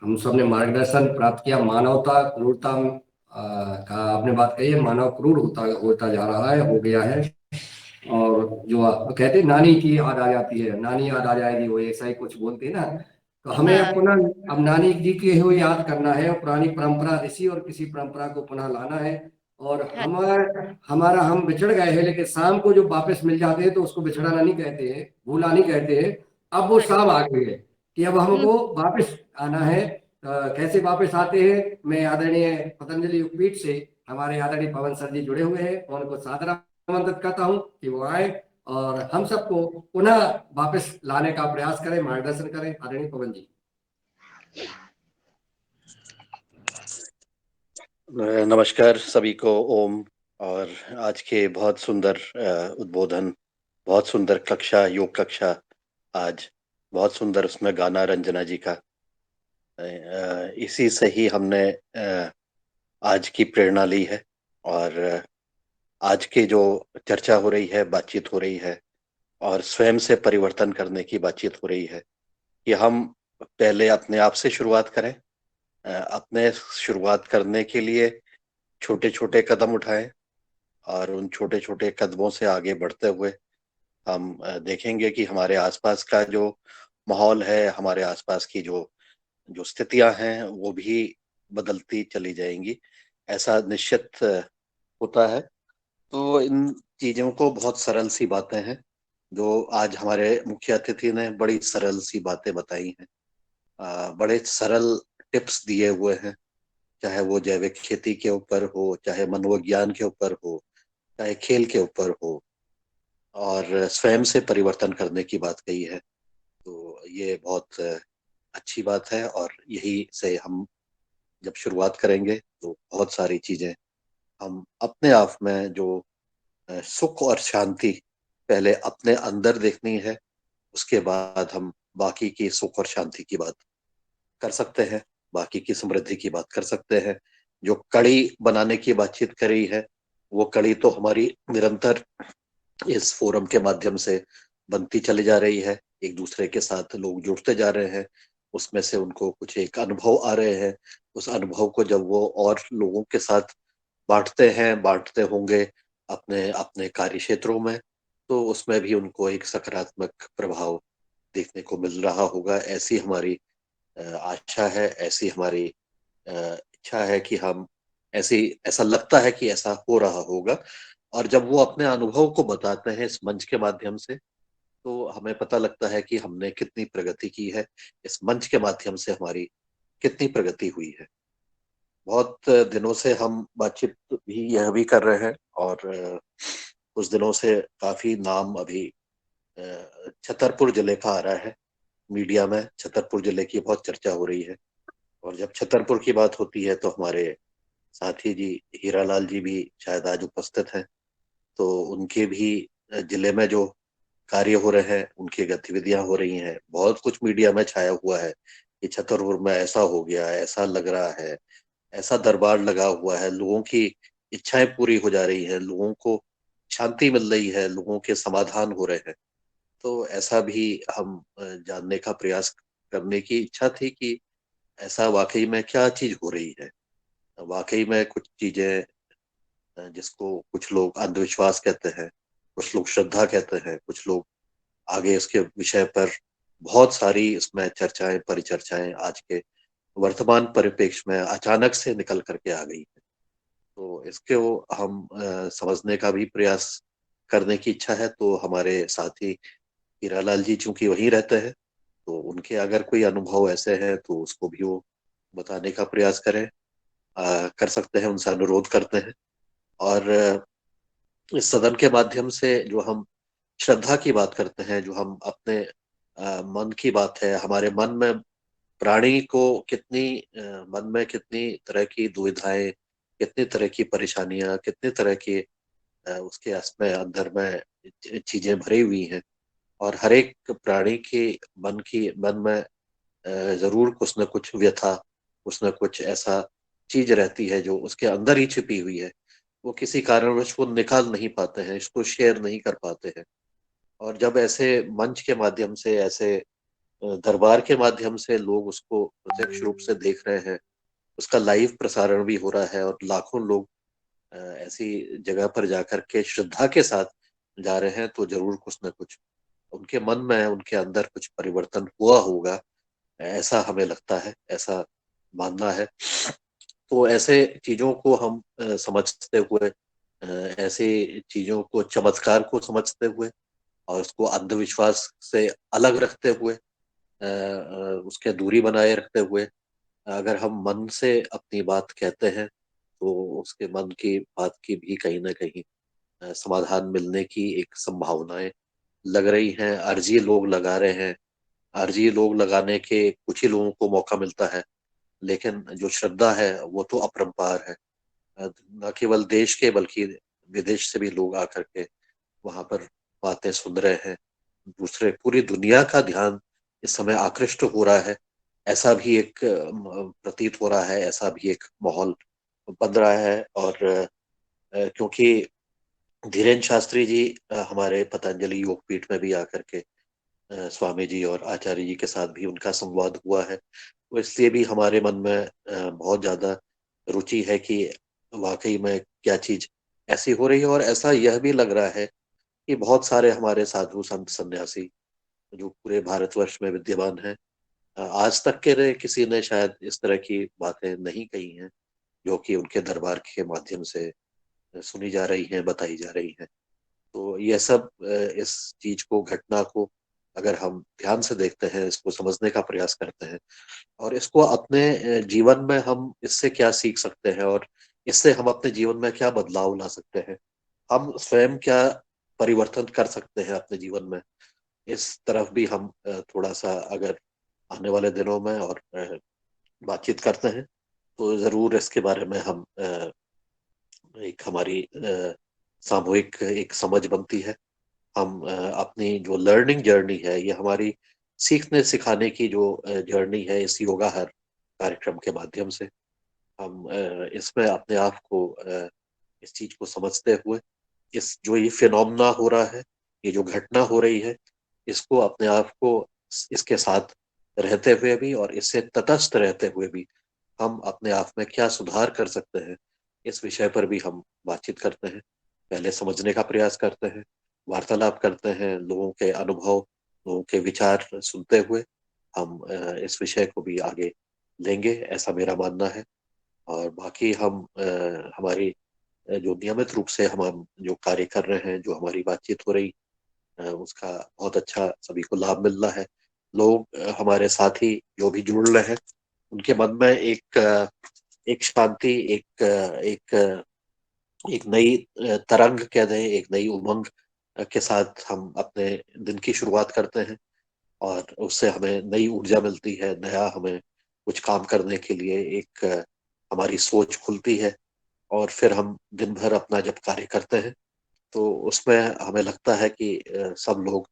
हम सब ने मार्गदर्शन प्राप्त किया, मानवता क्रूरता का आपने बात कही है, मानव क्रूर होता होता जा रहा है, हो गया है। और जो कहते हैं नानी की याद आ जाती है, नानी याद आ जाएगी, वो ऐसा ही कुछ बोलते हैं ना। तो हमें हाँ पुनः अब नानी जी की हुई याद करना है और पुरानी परंपरा ऋषि और किसी परंपरा को पुनः लाना है। और हाँ हमारा हम बिछड़ गए हैं लेकिन शाम को जो वापस मिल जाते हैं तो उसको बिछड़ाना नहीं कहते हैं, भूला नहीं कहते हैं। अब वो हाँ शाम आ गई है कि अब हम्म हमको वापस आना है। कैसे वापस आते हैं, मैं आदरणीय पतंजलि योगपीठ से हमारे आदरणीय पवन सर जी जुड़े हुए हैं, उनको सादर आमंत्रित करता हूं कि वो आए और हम सबको पुनः वापस लाने का प्रयास करें, मार्गदर्शन करें। आदरणीय पवन जी। नमस्कार सभी को, ओम। और आज के बहुत सुंदर उद्बोधन, बहुत सुंदर कक्षा, योग कक्षा, आज बहुत सुंदर उसमें गाना रंजना जी का, इसी से ही हमने आज की प्रेरणा ली है। और आज की जो चर्चा हो रही है, बातचीत हो रही है, और स्वयं से परिवर्तन करने की बातचीत हो रही है कि हम पहले अपने आप से शुरुआत करें, अपने शुरुआत करने के लिए छोटे छोटे कदम उठाएं, और उन छोटे छोटे कदमों से आगे बढ़ते हुए हम देखेंगे कि हमारे आसपास का जो माहौल है, हमारे आसपास की जो जो स्थितियां हैं, वो भी बदलती चली जाएंगी, ऐसा निश्चित होता है। तो इन चीजों को, बहुत सरल सी बातें हैं जो आज हमारे मुख्य अतिथि ने बड़ी सरल सी बातें बताई हैं, बड़े सरल टिप्स दिए हुए हैं, चाहे वो जैविक खेती के ऊपर हो, चाहे मनोविज्ञान के ऊपर हो, चाहे खेल के ऊपर हो, और स्वयं से परिवर्तन करने की बात कही है। तो ये बहुत अच्छी बात है, और यही से हम जब शुरुआत करेंगे तो बहुत सारी चीजें हम अपने आप में, जो सुख और शांति पहले अपने अंदर देखनी है, उसके बाद हम बाकी की सुख और शांति की बात कर सकते हैं, बाकी की समृद्धि की बात कर सकते हैं। जो कड़ी बनाने की बातचीत करी है, वो कड़ी तो हमारी निरंतर इस फोरम के माध्यम से बनती चली जा रही है। एक दूसरे के साथ लोग जुड़ते जा रहे हैं, उसमें से उनको कुछ एक अनुभव आ रहे हैं। उस अनुभव को जब वो और लोगों के साथ बांटते हैं, बांटते होंगे अपने अपने कार्य क्षेत्रों में, तो उसमें भी उनको एक सकारात्मक प्रभाव देखने को मिल रहा होगा। ऐसी हमारी आशा है, ऐसी हमारी इच्छा है कि हम ऐसा लगता है कि ऐसा हो रहा होगा। और जब वो अपने अनुभव को बताते हैं इस मंच के माध्यम से, तो हमें पता लगता है कि हमने कितनी प्रगति की है, इस मंच के माध्यम से हमारी कितनी प्रगति हुई है। बहुत दिनों से हम बातचीत भी यह भी कर रहे हैं, और कुछ दिनों से काफी नाम अभी छतरपुर जिले का आ रहा है मीडिया में। छतरपुर जिले की बहुत चर्चा हो रही है, और जब छतरपुर की बात होती है तो हमारे साथी जी हीरालाल जी भी शायद आज उपस्थित हैं। तो उनके भी जिले में जो कार्य हो रहे हैं, उनकी गतिविधियां हो रही हैं, बहुत कुछ मीडिया में छाया हुआ है कि छतरपुर में ऐसा हो गया, ऐसा लग रहा है, ऐसा दरबार लगा हुआ है, लोगों की इच्छाएं पूरी हो जा रही हैं, लोगों को शांति मिल रही है, लोगों के समाधान हो रहे हैं। तो ऐसा भी हम जानने का प्रयास करने की इच्छा थी कि ऐसा वाकई में क्या चीज हो रही है। वाकई में कुछ चीजें, जिसको कुछ लोग अंधविश्वास कहते हैं, कुछ लोग श्रद्धा कहते हैं, कुछ लोग आगे इसके विषय पर बहुत सारी इसमें चर्चाएं, परिचर्चाएं आज के वर्तमान परिप्रेक्ष्य में अचानक से निकल करके आ गई है। तो इसके वो हम समझने का भी प्रयास करने की इच्छा है। तो हमारे साथी हीरालाल जी चूंकि वहीं रहते हैं, तो उनके अगर कोई अनुभव ऐसे हैं तो उसको भी वो बताने का प्रयास करें, कर सकते हैं, उनसे अनुरोध करते हैं। और इस सदन के माध्यम से जो हम श्रद्धा की बात करते हैं, जो हम अपने मन की बात है, हमारे मन में प्राणी को कितनी मन में कितनी तरह की दुविधाएं, कितनी तरह की परेशानियां, कितनी तरह की उसके इसमें अंदर में चीजें भरी हुई हैं। और हर एक प्राणी के मन में जरूर कुछ न कुछ व्यथा, कुछ न कुछ ऐसा चीज रहती है जो उसके अंदर ही छिपी हुई है। वो किसी कारणवश वो निकाल नहीं पाते हैं, इसको शेयर नहीं कर पाते हैं। और जब ऐसे मंच के माध्यम से, ऐसे दरबार के माध्यम से लोग उसको प्रत्यक्ष रूप से देख रहे हैं, उसका लाइव प्रसारण भी हो रहा है, और लाखों लोग ऐसी जगह पर जाकर के श्रद्धा के साथ जा रहे हैं, तो जरूर कुछ न कुछ उनके मन में, उनके अंदर कुछ परिवर्तन हुआ होगा, ऐसा हमें लगता है, ऐसा मानना है। तो ऐसे चीजों को हम समझते हुए, ऐसे चीजों को, चमत्कार को समझते हुए, और उसको अंधविश्वास से अलग रखते हुए, उसके दूरी बनाए रखते हुए, अगर हम मन से अपनी बात कहते हैं तो उसके मन की बात की भी कहीं ना कहीं समाधान मिलने की एक संभावनाएं लग रही हैं। अर्जी लोग लगा रहे हैं। अर्जी लोग लगाने के कुछ ही लोगों को मौका मिलता है, लेकिन जो श्रद्धा है वो तो अपरंपार है। न केवल देश के बल्कि विदेश से भी लोग आकर के वहां पर बातें सुन रहे हैं। दूसरे पूरी दुनिया का ध्यान इस समय आकृष्ट हो रहा है, ऐसा भी एक प्रतीत हो रहा है, ऐसा भी एक माहौल बन रहा है। और क्योंकि धीरेन्द्र शास्त्री जी हमारे पतंजलि योगपीठ में भी आकर के स्वामी जी और आचार्य जी के साथ भी उनका संवाद हुआ है, तो इसलिए भी हमारे मन में बहुत ज्यादा रुचि है कि वाकई में क्या चीज ऐसी हो रही है। और ऐसा यह भी लग रहा है कि बहुत सारे हमारे साधु संत सन्यासी जो पूरे भारतवर्ष में विद्यमान हैं, आज तक के किसी ने शायद इस तरह की बातें नहीं कही हैं जो कि उनके दरबार के माध्यम से सुनी जा रही हैं, बताई जा रही हैं। तो यह सब इस चीज को, घटना को अगर हम ध्यान से देखते हैं, इसको समझने का प्रयास करते हैं और इसको अपने जीवन में हम इससे क्या सीख सकते हैं और इससे हम अपने जीवन में क्या बदलाव ला सकते हैं, हम स्वयं क्या परिवर्तन कर सकते हैं अपने जीवन में, इस तरफ भी हम थोड़ा सा अगर आने वाले दिनों में और बातचीत करते हैं तो जरूर इसके बारे में हम एक हमारी सामूहिक एक समझ बनती है। हम अपनी जो लर्निंग जर्नी है, ये हमारी सीखने सिखाने की जो जर्नी है, इस योगा हर कार्यक्रम के माध्यम से हम इसमें अपने आप को इस चीज को समझते हुए, इस जो ये फिनोमेना हो रहा है, ये जो घटना हो रही है, इसको अपने आप को इसके साथ रहते हुए भी और इससे तटस्थ रहते हुए भी हम अपने आप में क्या सुधार कर सकते हैं, इस विषय पर भी हम बातचीत करते हैं। पहले समझने का प्रयास करते हैं, वार्तालाप करते हैं, लोगों के अनुभव, लोगों के विचार सुनते हुए हम इस विषय को भी आगे लेंगे, ऐसा मेरा मानना है। और बाकी हम हमारी जो नियमित रूप से हम जो कार्य कर रहे हैं, जो हमारी बातचीत हो रही, उसका बहुत अच्छा सभी को लाभ मिल रहा है। लोग हमारे साथी जो भी जुड़ रहे हैं, उनके मन में एक शांति, एक नई तरंग कह दें, एक नई उमंग के साथ हम अपने दिन की शुरुआत करते हैं और उससे हमें नई ऊर्जा मिलती है, नया हमें कुछ काम करने के लिए एक हमारी सोच खुलती है। और फिर हम दिन भर अपना जब कार्य करते हैं तो उसमें हमें लगता है कि सब लोग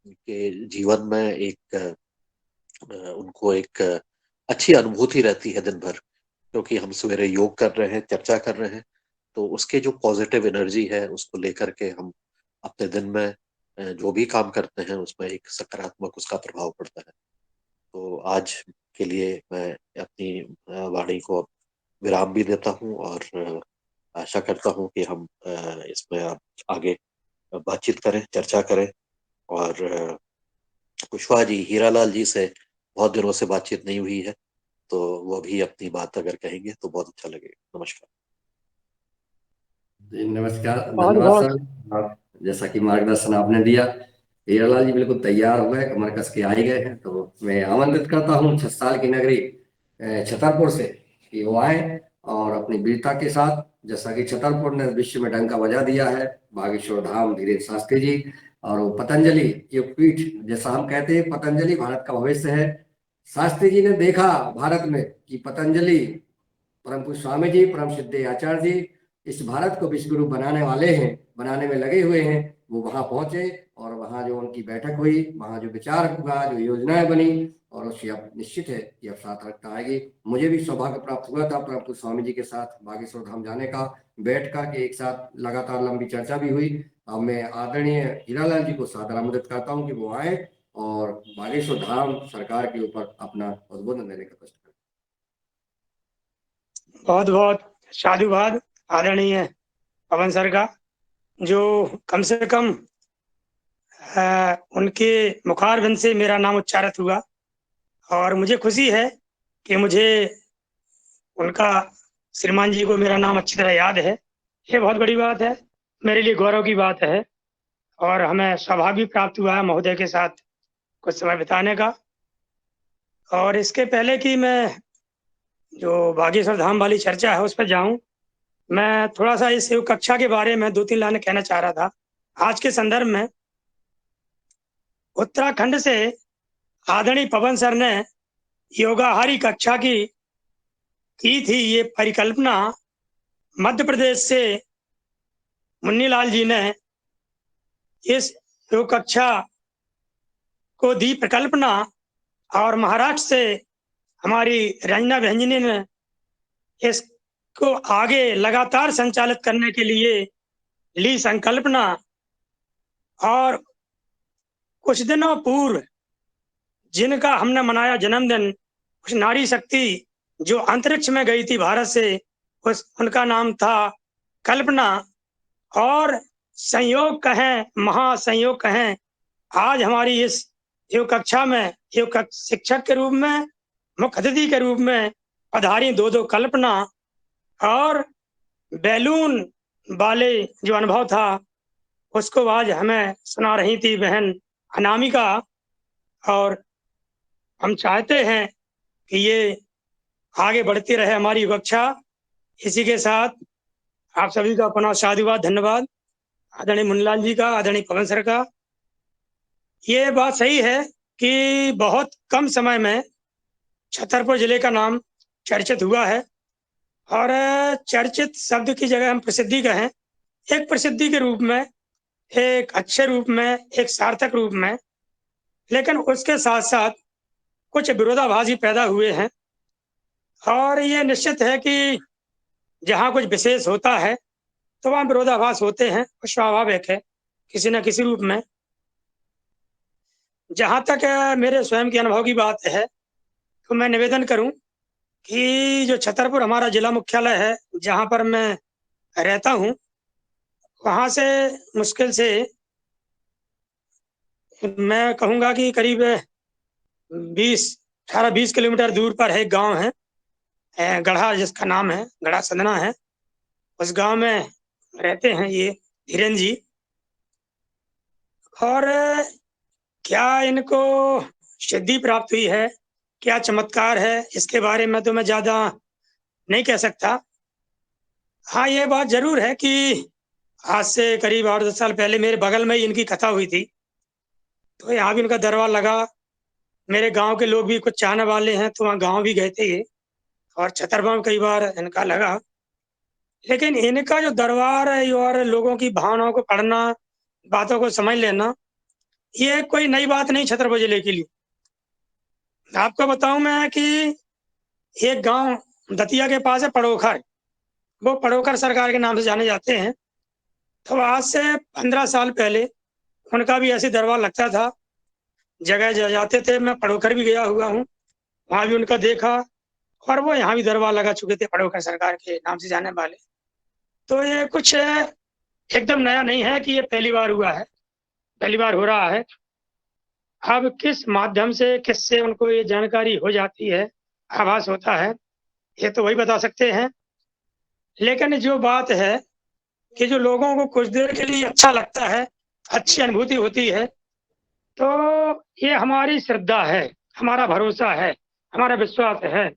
के जीवन में उनको एक अच्छी अनुभूति रहती है दिन भर, क्योंकि हम सवेरे योग कर रहे हैं, चर्चा कर रहे हैं, तो उसके जो पॉजिटिव एनर्जी है उसको लेकर के हम अपने दिन में जो भी काम करते हैं उसमें एक सकारात्मक उसका प्रभाव पड़ता है। तो आज के लिए मैं अपनी वाणी को विराम भी देता हूँ और आशा करता हूँ कि हम इसमें आगे बातचीत करें, चर्चा करें। और कुशवाहा जी, हीरालाल जी से बहुत दिनों से बातचीत नहीं हुई है, तो वो भी अपनी बात अगर कहेंगे तो बहुत अच्छा लगेगा। नमस्कार जी, नमस्कार, बहुत धन्यवाद बहुत सर। आप जैसा कि मार्गदर्शन आपने दिया, हीरालाल जी बिल्कुल तैयार हो गए, कमर कस के आ ही गए हैं। तो मैं आमंत्रित करता हूँ 6 साल की नगरी छतरपुर से कि वो आए और अपनी वीरता के साथ, जैसा कि छतरपुर ने विश्व में डंका बजा दिया है, बागेश्वर धाम धीरेन्द्र शास्त्री जी और वो पतंजलि योगपीठ, जैसा हम कहते हैं पतंजलि भारत का भविष्य है। शास्त्री जी ने देखा भारत में कि पतंजलि परम पूज्य स्वामी जी, परम सिद्धे आचार्य जी इस भारत को विश्व गुरु बनाने वाले हैं, बनाने में लगे हुए हैं। वो वहां पहुंचे और वहां जो उनकी बैठक हुई, वहां जो विचार हुआ, जो योजनाएं बनी, और उससे अब निश्चित है कि अब सार्थकता आएगी। मुझे भी सौभाग्य प्राप्त हुआ था परम पूज्य स्वामी जी के साथ बागेश्वर धाम जाने का, बैठ का कि एक साथ लगातार लंबी चर्चा भी हुई। अब मैं आदरणीय हीरालाल जी को सादर आमंत्रित करता हूँ कि वो आए और बागेश्वर धाम सरकार के ऊपर अपना उद्बोधन देने का कष्ट करें। बहुत बहुत साधुवाद आदरणीय पवन सर का, जो कम से कम उनके मुखारबिंद से मेरा नाम उच्चारित हुआ और मुझे खुशी है कि मुझे उनका, श्रीमान जी को मेरा नाम अच्छी तरह याद है। ये बहुत बड़ी बात है, मेरे लिए गौरव की बात है और हमें सौभाग्य भी प्राप्त हुआ है महोदय के साथ कुछ समय बिताने का। और इसके पहले कि मैं जो बागेश्वर धाम वाली चर्चा है उस पर जाऊं। मैं थोड़ा सा इस योग कक्षा के बारे में 2-3 लाइनें कहना चाह रहा था। आज के संदर्भ में उत्तराखंड से आदरणीय पवन सर ने योगाहारी कक्षा की थी। ये परिकल्पना मध्य प्रदेश से मुन्नीलाल जी ने इस योग कक्षा को दी प्रकल्पना, और महाराष्ट्र से हमारी रंजना भंजनी ने इसको आगे लगातार संचालित करने के लिए ली संकल्पना। और कुछ दिनों पूर्व जिनका हमने मनाया जन्मदिन, उस नारी शक्ति जो अंतरिक्ष में गई थी भारत से, उनका नाम था कल्पना। और संयोग कहें, महासंयोग कहें, आज हमारी इस योग कक्षा में योग शिक्षक के रूप में, मुख्य अतिथि के रूप में पधारी 2 कल्पना। और बैलून वाले जो अनुभव था उसको आज हमें सुना रही थी बहन अनामिका। और हम चाहते हैं कि ये आगे बढ़ती रहे हमारी कक्षा। इसी के साथ आप सभी का पुनः साधुवाद, धन्यवाद आदरणीय मुन्नीलाल जी का, आदरणीय पवन सर का। ये बात सही है कि बहुत कम समय में छतरपुर जिले का नाम चर्चित हुआ है। और चर्चित शब्द की जगह हम प्रसिद्धि कहें, एक प्रसिद्धि के रूप में, एक अच्छे रूप में, एक सार्थक रूप में, लेकिन उसके साथ साथ कुछ विरोधाभास भी पैदा हुए हैं। और ये निश्चित है कि जहाँ कुछ विशेष होता है तो वहाँ विरोधाभास होते हैं, स्वाभाविक है किसी न किसी रूप में। जहाँ तक मेरे स्वयं के अनुभव की बात है तो मैं निवेदन करूं कि जो छतरपुर हमारा जिला मुख्यालय है, जहाँ पर मैं रहता हूँ, वहाँ से मुश्किल से मैं कहूँगा कि करीब 18-20 किलोमीटर दूर पर है, एक गांव है गढ़ा, जिसका नाम है गढ़ा सदना है। उस गांव में रहते हैं ये धीरेन्द्र जी। और क्या इनको सिद्धि प्राप्त हुई है, क्या चमत्कार है, इसके बारे में तो मैं ज़्यादा नहीं कह सकता। हाँ, ये बात जरूर है कि आज से करीब 8-10 साल पहले मेरे बगल में ही इनकी कथा हुई थी, तो यहाँ भी इनका दरबार लगा। मेरे गांव के लोग भी कुछ चाहने वाले हैं तो वहाँ गांव भी गए थे ये, और छतरपुर में कई बार इनका लगा। लेकिन इनका जो दरबार है और लोगों की भावनाओं को पढ़ना, बातों को समझ लेना, ये कोई नई बात नहीं छतरपुर जिले के लिए। आपको बताऊं मैं कि एक गांव दतिया के पास है पड़ोखर, वो पड़ोखर सरकार के नाम से जाने जाते हैं। तो आज से 15 साल पहले उनका भी ऐसे दरबार लगता था, जगह जाते थे। मैं पड़ोखर भी गया हुआ हूँ, वहाँ भी उनका देखा, और वो यहाँ भी दरबार लगा चुके थे पड़ोखर सरकार के नाम से जाने वाले। तो ये कुछ एकदम नया नहीं है कि ये पहली बार हुआ है, पहली बार हो रहा है। अब किस माध्यम से, किससे उनको ये जानकारी हो जाती है, आभास होता है, ये तो वही बता सकते हैं। लेकिन जो बात है कि जो लोगों को कुछ देर के लिए अच्छा लगता है, अच्छी अनुभूति होती है, तो ये हमारी श्रद्धा है, हमारा भरोसा है, हमारा विश्वास है।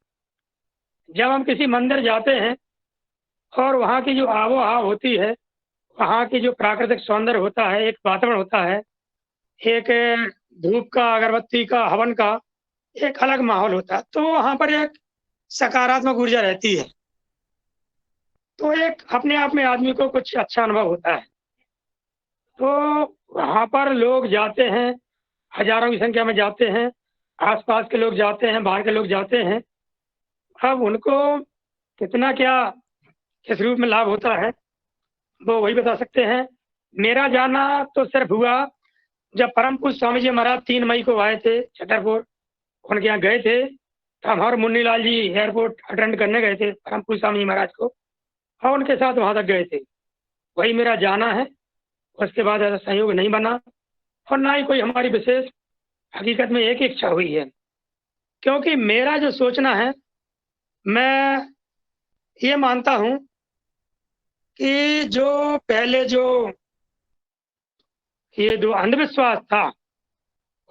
जब हम किसी मंदिर जाते हैं और वहाँ की जो आबो हवा होती है, वहाँ की जो प्राकृतिक सौंदर्य होता है, एक वातावरण होता है, एक धूप का, अगरबत्ती का, हवन का एक अलग माहौल होता है, तो वहाँ पर एक सकारात्मक ऊर्जा रहती है। तो एक अपने आप में आदमी को कुछ अच्छा अनुभव होता है। तो वहाँ पर लोग जाते हैं, हजारों की संख्या में जाते हैं, आसपास के लोग जाते हैं, बाहर के लोग जाते हैं। अब उनको कितना क्या किस रूप में लाभ होता है वो वही बता सकते हैं। मेरा जाना तो सिर्फ हुआ जब परम पूज्य स्वामी जी महाराज 3 मई को आए थे छतरपुर, उनके यहाँ गए थे। तो हम और मुन्नीलाल जी एयरपोर्ट अटेंड करने गए थे परम पूज्य स्वामी जी महाराज को, और उनके साथ वहाँ तक गए थे। वही मेरा जाना है, उसके बाद ऐसा संयोग नहीं बना, और ना ही कोई हमारी विशेष हकीकत में एक इच्छा हुई है। क्योंकि मेरा जो सोचना है, मैं ये मानता हूँ कि जो पहले जो ये जो अंधविश्वास था,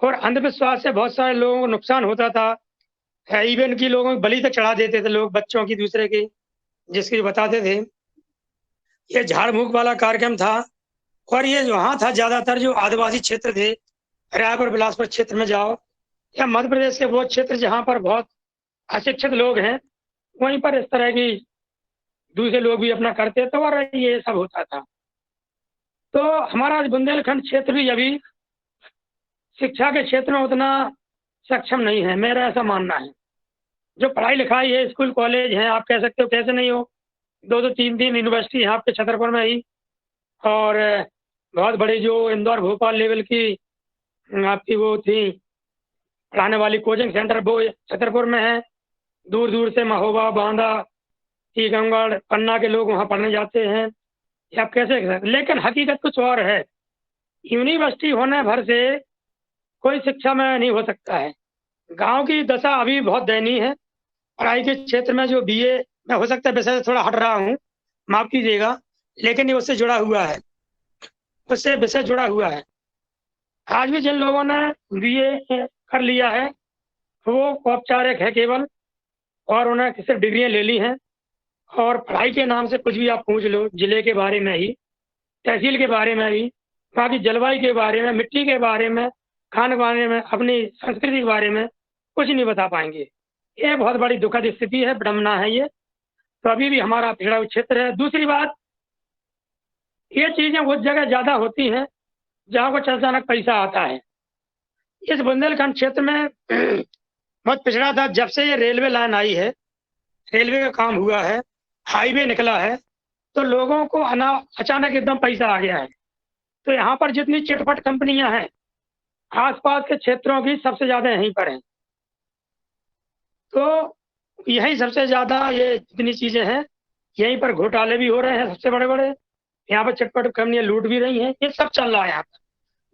और अंधविश्वास से बहुत सारे लोगों को नुकसान होता था, इवन की लोगों की बलि तक चढ़ा देते थे लोग, बच्चों की दूसरे की, जिसकी बताते थे। ये झाड़ फूक वाला कार्यक्रम था। और ये वहाँ था ज्यादातर जो आदिवासी क्षेत्र थे, रायपुर बिलासपुर क्षेत्र में जाओ या मध्य प्रदेश के वो क्षेत्र जहाँ पर बहुत अशिक्षित लोग हैं, वहीं पर इस तरह की दूसरे लोग भी अपना करते थे और ये सब होता था। तो हमारा बुंदेलखंड क्षेत्र भी अभी शिक्षा के क्षेत्र में उतना सक्षम नहीं है, मेरा ऐसा मानना है। जो पढ़ाई लिखाई है, स्कूल कॉलेज हैं, आप कह सकते हो कैसे नहीं हो, 2-2 3-3 यूनिवर्सिटी है आपके छतरपुर में ही, और बहुत बड़ी जो इंदौर भोपाल लेवल की आपकी वो थी पढ़ाने वाली कोचिंग सेंटर, वो छतरपुर में है। दूर दूर से महोबा, बांदा, टीकमगढ़, पन्ना के लोग वहाँ पढ़ने जाते हैं। ये आप कैसे कह सकते, लेकिन हकीकत कुछ और है। यूनिवर्सिटी होने भर से कोई शिक्षा में नहीं हो सकता है। गांव की दशा अभी बहुत दयनीय है। पढ़ाई के क्षेत्र में जो बीए में हो सकता है, विषय से थोड़ा हट रहा हूँ, माफ कीजिएगा, लेकिन ये उससे जुड़ा हुआ है, उससे विषय जुड़ा हुआ है। आज भी जिन लोगों ने बीए कर लिया है वो औपचारिक है केवल, और उन्हें सिर्फ डिग्रियां ले ली हैं, और पढ़ाई के नाम से कुछ भी आप पूछ लो, जिले के बारे में ही, तहसील के बारे में भी, वहाँ की जलवायु के बारे में, मिट्टी के बारे में, खान पाने में, अपनी संस्कृति के बारे में कुछ नहीं बता पाएंगे। ये बहुत बड़ी दुखद स्थिति है, विडम्बना है ये। तो अभी भी हमारा पिछड़ा क्षेत्र है। दूसरी बात, ये चीजें उस जगह ज्यादा होती हैं जहाँ को अचानक पैसा आता है। इस बुंदेलखंड क्षेत्र में बहुत पिछड़ा था। जब से ये रेलवे लाइन आई है, रेलवे का काम हुआ है, हाईवे निकला है, तो लोगों को अचानक एकदम पैसा आ गया है। तो यहाँ पर जितनी चिटफट कंपनियां हैं, आसपास के क्षेत्रों की सबसे ज्यादा यहीं पर हैं। तो यही सबसे ज्यादा ये जितनी चीजें हैं, यहीं पर घोटाले भी हो रहे हैं सबसे बड़े बड़े। यहाँ पर चिटपट कंपनियां लूट भी रही हैं। ये सब चल रहा है यहाँ पर।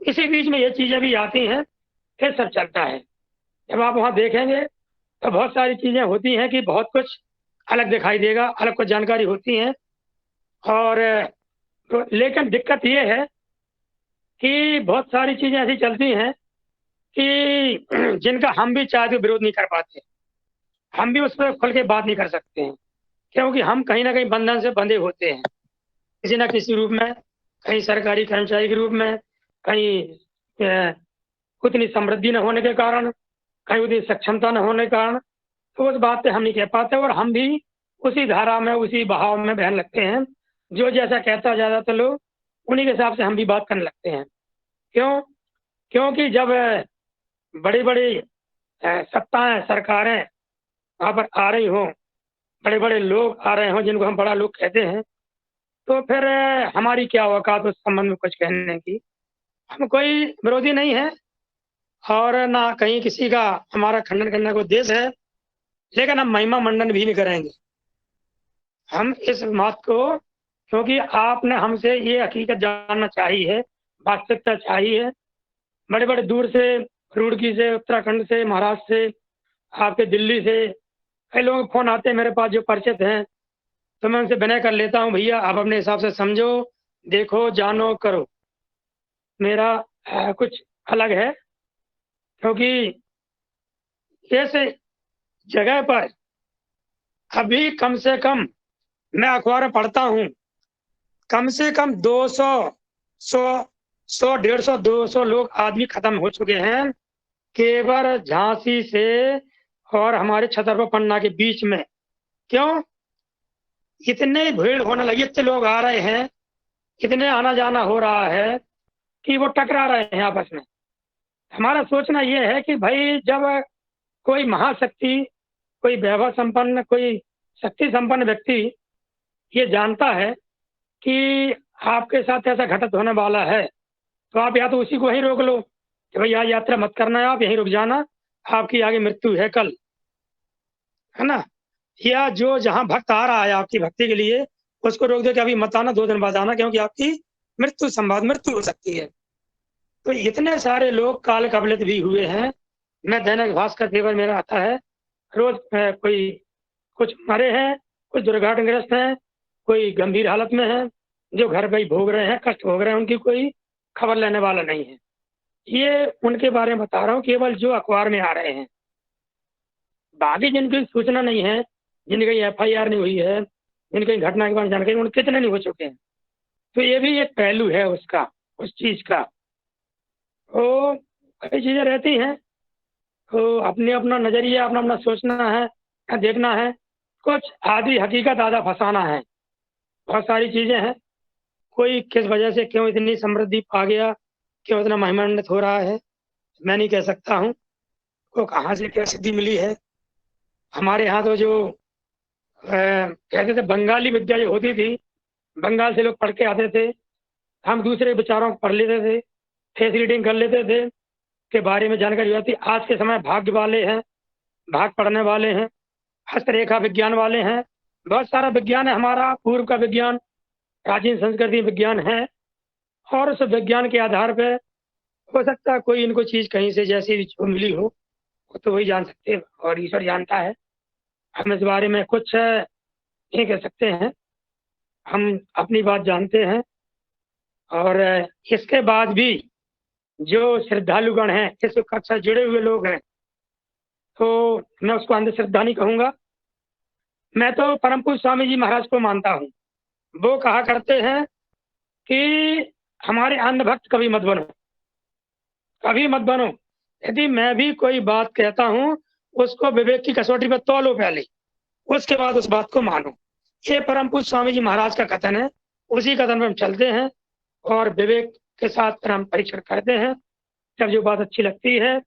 इसी बीच में ये चीजें भी आती हैं, फिर सब चलता है। जब आप वहाँ देखेंगे तो बहुत सारी चीजें होती हैं कि बहुत कुछ अलग दिखाई देगा, अलग कुछ जानकारी होती हैं। और लेकिन दिक्कत ये है कि बहुत सारी चीजें ऐसी चलती हैं कि जिनका हम भी चाहते विरोध नहीं कर पाते, हम भी उस पर खुल के बात नहीं कर सकते हैं, क्योंकि हम कहीं ना कहीं बंधन से बंधे होते हैं, किसी न किसी रूप में, कहीं सरकारी कर्मचारी के रूप में, कहीं उतनी समृद्धि न होने के कारण, कहीं उतनी सक्षमता न होने के कारण। तो उस बात पे हम नहीं कह पाते, और हम भी उसी धारा में, उसी बहाव में बहन लगते हैं। जो जैसा कहता ज्यादातर लोग, उन्हीं के हिसाब से हम भी बात करने लगते हैं। क्यों? क्योंकि जब बड़ी बड़ी सत्ताएं, सरकारें वहाँ पर आ रही हों, बड़े बड़े लोग आ रहे हों जिनको हम बड़ा लोग कहते हैं, तो फिर हमारी क्या औकात उस संबंध में कुछ कहने की। हम कोई विरोधी नहीं है और ना कहीं किसी का हमारा खंडन करने का उद्देश्य है, लेकिन हम महिमा मंडन भी नहीं करेंगे। हम इस बात को, क्योंकि आपने हमसे ये हकीकत जानना चाहिए, वास्तविकता चाहिए। बड़े बड़े दूर से, रुड़की से, उत्तराखंड से, महाराष्ट्र से, आपके दिल्ली से कई लोगों के फोन आते हैं मेरे पास जो परिचित हैं, तो मैं उनसे विनय कर लेता हूँ, भैया आप अपने हिसाब से समझो, देखो, जानो, करो। मेरा कुछ अलग है, क्योंकि ऐसे जगह पर अभी कम से कम, मैं अखबार पढ़ता हूँ, कम से कम 200, 150, 200 लोग आदमी खत्म हो चुके हैं केवल झांसी से और हमारे छतरपुर पन्ना के बीच में। क्यों? इतने भीड़ होने लगी, इतने लोग आ रहे हैं, इतने आना जाना हो रहा है कि वो टकरा रहे हैं आपस में। हमारा सोचना ये है कि भाई जब कोई महाशक्ति, कोई वैभव संपन्न, कोई शक्ति संपन्न व्यक्ति ये जानता है कि आपके साथ ऐसा घटित होने वाला है, तो आप या तो उसी को ही रोक लो कि भाई यहाँ यात्रा मत करना है, आप यहीं रुक जाना, आपकी आगे मृत्यु है कल, है ना। या जो जहाँ भक्त आ रहा है आपकी भक्ति के लिए, उसको रोक दो कि अभी मत आना, 2 दिन बाद आना, क्योंकि आपकी मृत्यु हो सकती है। तो इतने सारे लोग काल कबलित भी हुए हैं। मैं दैनिक भास्कर पेपर मेरा आता है, रोज कोई कुछ मरे हैं, कुछ दुर्घटनाग्रस्त हैं, कोई गंभीर हालत में है, जो घर पे ही भोग रहे हैं, कष्ट भोग रहे हैं, उनकी कोई खबर लेने वाला नहीं है। ये उनके बारे में बता रहा हूँ, केवल जो अखबार में आ रहे हैं। बाकी जिनकी सूचना नहीं है, जिनकी FIR नहीं हुई है, जिनकी घटना के बारे में जानकारी, उन कितने नहीं हो चुके हैं। तो ये भी एक पहलू है उसका, उस चीज का। तो कई चीजें रहती हैं, तो अपने अपना नजरिया, अपना अपना सोचना है, देखना है। कुछ आधी हकीकत आधा फसाना है, बहुत सारी चीजें हैं। कोई किस वजह से क्यों इतनी समृद्धि पा गया, क्यों इतना महिमान्वित हो रहा है, मैं नहीं कह सकता हूँ। को कहाँ से क्या सिद्धि मिली है। हमारे यहाँ तो जो कहते थे बंगाली विद्या जो होती थी, बंगाल से लोग पढ़ के आते थे, हम दूसरे विचारों को पढ़ लेते थे, फेस रीडिंग कर लेते थे, के बारे में जानकारी होती। आज के समय भाग्य वाले हैं, भाग पढ़ने वाले हैं, हस्तरेखा विज्ञान वाले हैं, बहुत सारा विज्ञान है हमारा, पूर्व का विज्ञान, प्राचीन संस्कृति विज्ञान है। और उस विज्ञान के आधार पर हो सकता है कोई इनको चीज कहीं से जैसी भी जो मिली हो, वो तो वही जान सकते हैं और ईश्वर जानता है। हम इस बारे में कुछ नहीं कह सकते हैं, हम अपनी बात जानते हैं। और इसके बाद भी जो श्रद्धालुगण हैं, इस कक्षा से जुड़े हुए लोग हैं, तो मैं उसको अंधश्रद्धा नहीं कहूँगा। मैं तो परम पूज्य स्वामी जी महाराज को मानता हूँ। वो कहा करते हैं कि हमारे अंधभक्त कभी मत बनो, कभी मत बनो। यदि मैं भी कोई बात कहता हूँ, उसको विवेक की कसौटी पर तौलो पहले, उसके बाद उस बात को मानो। ये परम पूज्य स्वामी जी महाराज का कथन है, उसी कथन पर हम चलते हैं और विवेक के साथ फिर हम परीक्षण करते हैं। जब जो बात अच्छी लगती है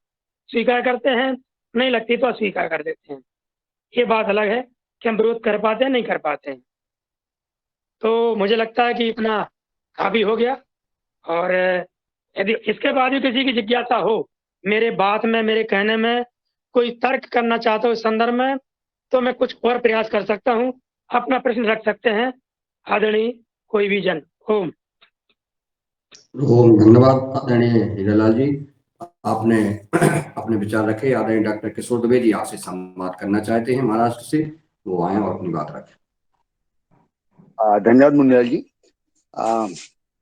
स्वीकार करते हैं, नहीं लगती तो अस्वीकार कर देते हैं। ये बात अलग है कि हम विरोध कर पाते हैं नहीं कर पाते हैं। तो मुझे लगता है कि इतना काफी हो गया। और यदि इसके बाद भी किसी की जिज्ञासा हो, मेरे बात में, मेरे कहने में कोई तर्क करना चाहता हो इस संदर्भ में, तो मैं कुछ और प्रयास कर सकता हूँ। अपना प्रश्न रख सकते हैं आदरणीय कोई भी जन। ओम। ओम। धन्यवाद आदरणीय हीरालाल जी, आपने अपने विचार रखे। आदरणीय डॉक्टर किशोर दुबे जी आपसे संवाद करना चाहते हैं महाराष्ट्र से, वो आए और अपनी बात रखें। धन्यवाद मुन्नीलाल जी।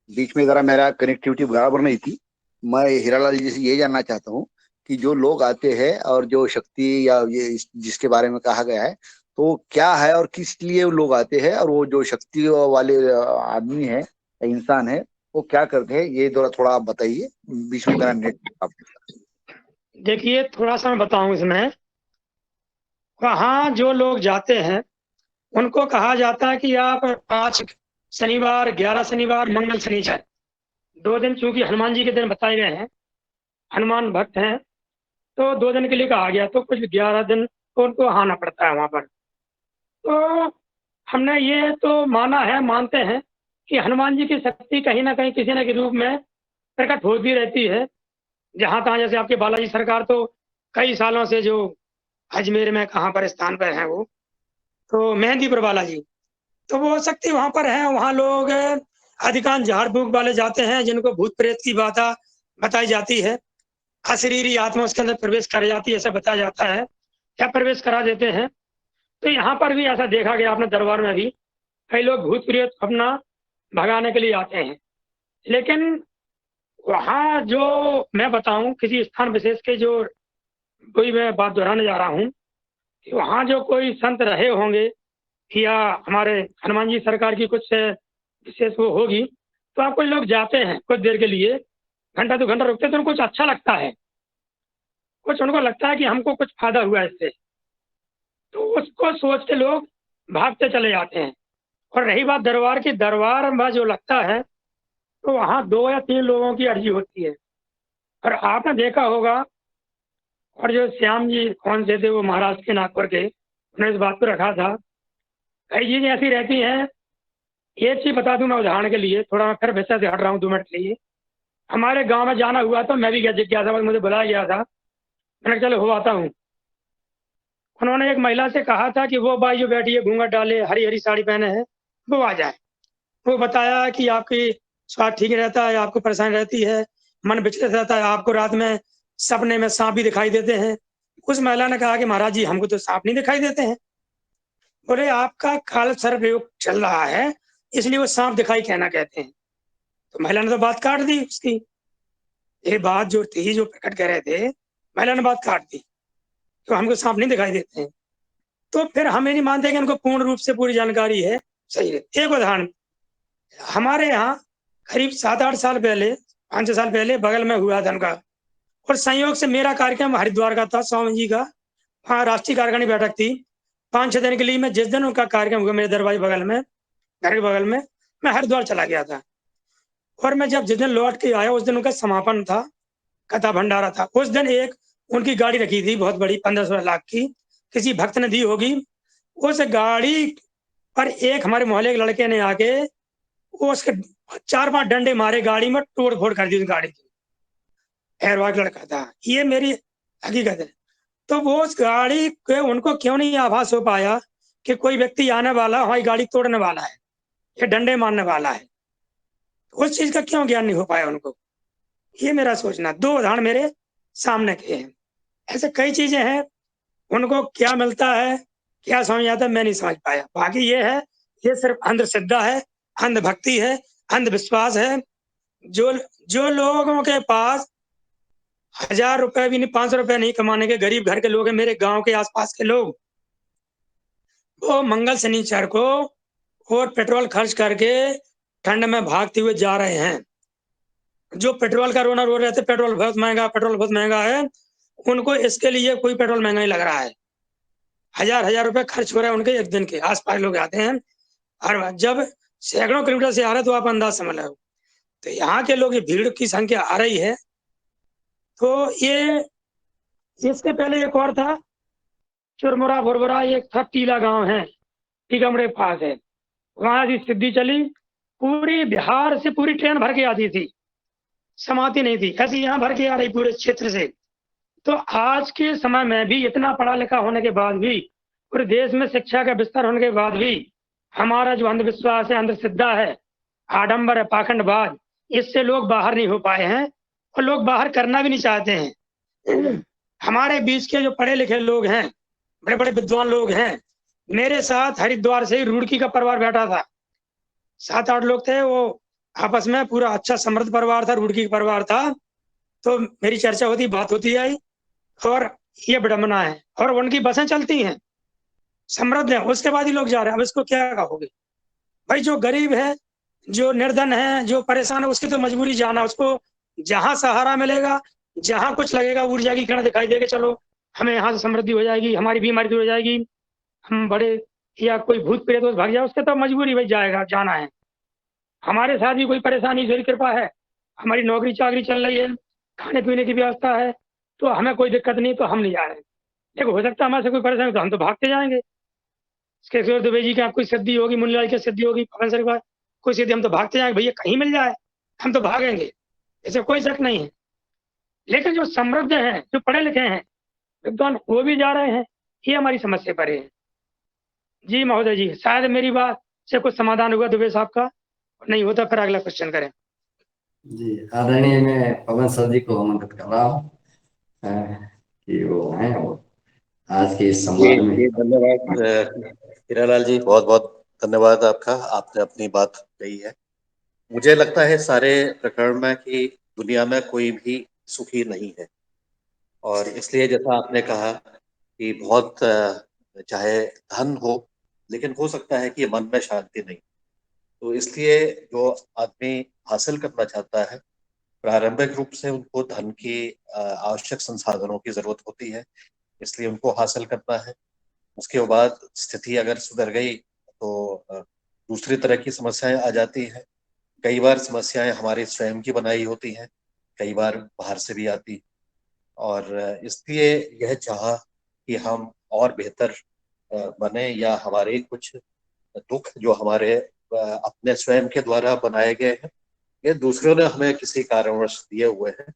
बीच में जरा मेरा कनेक्टिविटी बराबर नहीं थी। मैं हीरालाल जी से ये जानना चाहता हूँ कि जो लोग आते हैं और जो शक्ति या ये जिसके बारे में कहा गया है, तो क्या है और किस लिए वो लोग आते हैं, और वो जो शक्ति वाले आदमी है, इंसान है, वो क्या करते हैं, ये थोड़ा आप बताइए। बीच में मेरा नेट देखिए, थोड़ा सा मैं बताऊं इसमें। वहाँ जो लोग जाते हैं उनको कहा जाता है कि आप 5 शनिवार, 11 शनिवार, मंगल शनिचर 2 दिन, चूंकि हनुमान जी के दिन बताए गए हैं, हनुमान भक्त हैं, तो 2 दिन के लिए कहा गया, तो कुछ 11 दिन तो उनको आना पड़ता है वहां पर। तो हमने ये तो माना है, मानते हैं कि हनुमान जी की शक्ति कहीं ना कहीं किसी न किसी रूप में प्रकट होती रहती है। जहां तहां, जैसे आपके बालाजी सरकार तो कई सालों से जो अजमेर में कहाँ पर स्थान पर है, वो तो मेहंदीपुर बालाजी, तो वो शक्ति वहां पर है। वहां लोग अधिकांश झाड़ फूक वाले जाते हैं, जिनको भूत प्रेत की बात बताई जाती है, अशरीरी आत्मा उसके अंदर प्रवेश कर जाती है, ऐसा बताया जाता है, या प्रवेश करा देते हैं। तो यहाँ पर भी ऐसा देखा गया, अपने दरबार में भी कई लोग भूत प्रेत अपना भगाने के लिए आते हैं। लेकिन वहाँ जो मैं बताऊं, किसी स्थान विशेष के जो कोई मैं बात दोहराने जा रहा हूँ कि वहाँ जो कोई संत रहे होंगे या हमारे हनुमान जी सरकार की कुछ विशेष वो होगी, तो आप कुछ लोग जाते हैं कुछ देर के लिए, घंटा 2 घंटा रुकते हैं, तो उनको कुछ अच्छा लगता है, कुछ उनको लगता है कि हमको कुछ फायदा हुआ इससे, तो उसको सोच के लोग भागते चले जाते हैं। और रही बात दरबार की, दरबार में जो लगता है तो वहाँ 2 या 3 लोगों की अर्जी होती है। और आपने देखा होगा, और जो श्याम जी कौन से थे, वो महाराष्ट्र के नागपुर के, उन्होंने इस बात को रखा था। कई चीजें ऐसी रहती हैं। एक चीज बता दूं मैं उदाहरण के लिए, थोड़ा मैं फिर विषय से हट रहा हूँ 2 मिनट के लिए। हमारे गांव में जाना हुआ तो मैं भी गया, जिज्ञासा मुझे बुलाया गया था, मैंने चलो हो आता हूँ। उन्होंने एक महिला से कहा था कि वो बाई जो बैठी है घूंघट डाले, हरी हरी साड़ी पहने है, वो आ जाए। वो बताया कि आपकी स्वास्थ्य ठीक रहता है, आपको परेशानी रहती है, मन विचलित रहता है, आपको रात में सपने में सांप भी दिखाई देते हैं। उस महिला ने कहा कि महाराज जी, हमको तो सांप नहीं दिखाई देते हैं। बोले आपका काल सर्प योग चल रहा है, इसलिए वो सांप दिखाई कहना कहते हैं। तो महिला ने तो बात काट दी उसकी। ये बात जो थी, जो प्रकट कर रहे थे, महिला ने बात काट दी तो हमको सांप नहीं दिखाई देते हैं। तो फिर हम ये नहीं मानते कि हमको पूर्ण रूप से पूरी जानकारी है। सही है। एक उदाहरण, हमारे यहाँ करीब 7-8 साल पहले, 5-6 साल पहले बगल में हुआ था उनका, और संयोग से मेरा कार्यक्रम हरिद्वार का था, स्वामी जी का। हाँ, राष्ट्रीय कार्यकारिणी बैठक थी 5-6 दिन के लिए। मैं जिस दिन उनका कार्यक्रम हुआ मेरे दरवाजे बगल में, घर के बगल में, मैं हरिद्वार चला गया था। और मैं जब जिस दिन लौट के आया उस दिन उनका समापन था, कथा भंडारा था। उस दिन एक उनकी गाड़ी रखी थी बहुत बड़ी, 15-16 लाख की, किसी भक्त ने दी होगी। उस गाड़ी पर एक हमारे मोहल्ले के लड़के ने आके वो उसके 4-5 डंडे मारे, गाड़ी में तोड़ फोड़ कर दी उस गाड़ी की। हैरवाग लड़का था, ये मेरी हकीकत है। तो वो उस गाड़ी के उनको क्यों नहीं आभास हो पाया कि कोई व्यक्ति आने वाला हमारी गाड़ी तोड़ने वाला है या डंडे मारने वाला है? उस चीज का क्यों ज्ञान नहीं हो पाया उनको? ये मेरा सोचना। 2 उदाहरण मेरे सामने के हैं। ऐसे कई चीजें हैं, उनको क्या मिलता है, क्या समझ आता है, मैं नहीं समझ पाया। बाकी ये है, ये सिर्फ अंधश्रद्धा है, अंधभक्ति है, अंधविश्वास है। जो जो लोगों के पास 1000 रुपए भी नहीं, 500 रुपए नहीं कमाने के गरीब घर के लोग हैं, मेरे गांव के आसपास के लोग, वो मंगल शनिचर को और पेट्रोल खर्च करके ठंड में भागते हुए जा रहे हैं। जो पेट्रोल का रोना रो रहे थे, पेट्रोल बहुत महंगा, पेट्रोल बहुत महंगा है, उनको इसके लिए कोई पेट्रोल महंगा नहीं लग रहा है। 1000 रुपए खर्च हो रहे हैं उनके एक दिन के। आसपास लोग आते हैं, और जब सैकड़ों किलोमीटर से आ रहे हैं तो आप अंदाज समझ लो। तो यहाँ के लोग, ये भीड़ की संख्या आ रही है। तो ये, इसके पहले एक और था, चुरमुरा भुरभुरा, एक था टीला गांव है, टीकमड़े के पास है। वहां की सिद्धि चली, पूरी बिहार से पूरी ट्रेन भर के आती थी, समाती नहीं थी। ऐसी यहाँ भर के आ रही पूरे क्षेत्र से। तो आज के समय में भी इतना पढ़ा लिखा होने के बाद भी, पूरे देश में शिक्षा का विस्तार होने के बाद भी, हमारा जो अंधविश्वास है, अंधश्रद्धा है, आडंबर है, पाखंडवाद, इससे लोग बाहर नहीं हो पाए हैं, और लोग बाहर करना भी नहीं चाहते हैं। हमारे बीच के जो पढ़े लिखे लोग हैं, बड़े बड़े विद्वान लोग हैं, मेरे साथ हरिद्वार से रुड़की का परिवार बैठा था, 7-8 लोग थे। वो आपस में पूरा अच्छा समृद्ध परिवार था, रुड़की का परिवार था। तो मेरी चर्चा होती, बात होती आई, और ये विडम्बना है। और उनकी बसें चलती हैं, समृद्ध है, उसके बाद ही लोग जा रहे हैं। अब इसको क्या कहोगे भाई? जो गरीब है, जो निर्धन है, जो परेशान है, उसकी तो मजबूरी जाना। उसको जहां सहारा मिलेगा, जहां कुछ लगेगा, ऊर्जा की किरण दिखाई देगी, चलो हमें यहाँ से समृद्धि हो जाएगी, हमारी बीमारी दूर हो जाएगी, हम बड़े, या कोई भूत प्रेत तो भाग जाए, उसके तो मजबूरी भाई, जाएगा, जाना है। हमारे साथ भी कोई परेशानी, ईश्वरी कृपा है, हमारी नौकरी चाकरी चल रही है, खाने पीने की व्यवस्था है, तो हमें कोई दिक्कत नहीं, तो हम नहीं जा रहे। देखो, हो सकता है हमारे से कोई परेशानी, तो हम तो भागते जाएंगे। इसके दुबे जी की आपको सिद्धि होगी, मुन्नीलाल की सिद्धि होगी, पवन सर का कोई सिद्धि, हम तो भागते जाएंगे भैया, कहीं मिल जाए हम तो भागेंगे, ऐसे कोई शक नहीं है। लेकिन जो समृद्ध हैं, जो पढ़े लिखे हैं विद्वान, वो भी जा रहे हैं, ये हमारी समस्या पर है। जी महोदय जी, शायद मेरी बात से कुछ समाधान हुआ दुबे साहब का, नहीं होता फिर अगला क्वेश्चन करें। जी आदरणीय, मैं पवन सर जी को आमंत्रित कर रहा हूँ कि वो आए और आज के इस संवाद में। धन्यवाद हीरालाल जी, बहुत बहुत धन्यवाद आपका, आपने अपनी बात कही है। मुझे लगता है सारे प्रकरण में कि दुनिया में कोई भी सुखी नहीं है, और इसलिए जैसा आपने कहा कि बहुत चाहे धन हो, लेकिन हो सकता है कि मन में शांति नहीं। तो इसलिए जो आदमी हासिल करना चाहता है, प्रारंभिक रूप से उनको धन की आवश्यक संसाधनों की जरूरत होती है, इसलिए उनको हासिल करना है। उसके बाद स्थिति अगर सुधर गई तो दूसरी तरह की समस्याएं आ जाती हैं। कई बार समस्याएं हमारी स्वयं की बनाई होती हैं, कई बार बाहर से भी आती, और इसलिए यह चाह कि हम और बेहतर बने, या हमारे कुछ दुख जो हमारे अपने स्वयं के द्वारा बनाए गए हैं, ये दूसरों ने हमें किसी कारणवश दिए हुए हैं,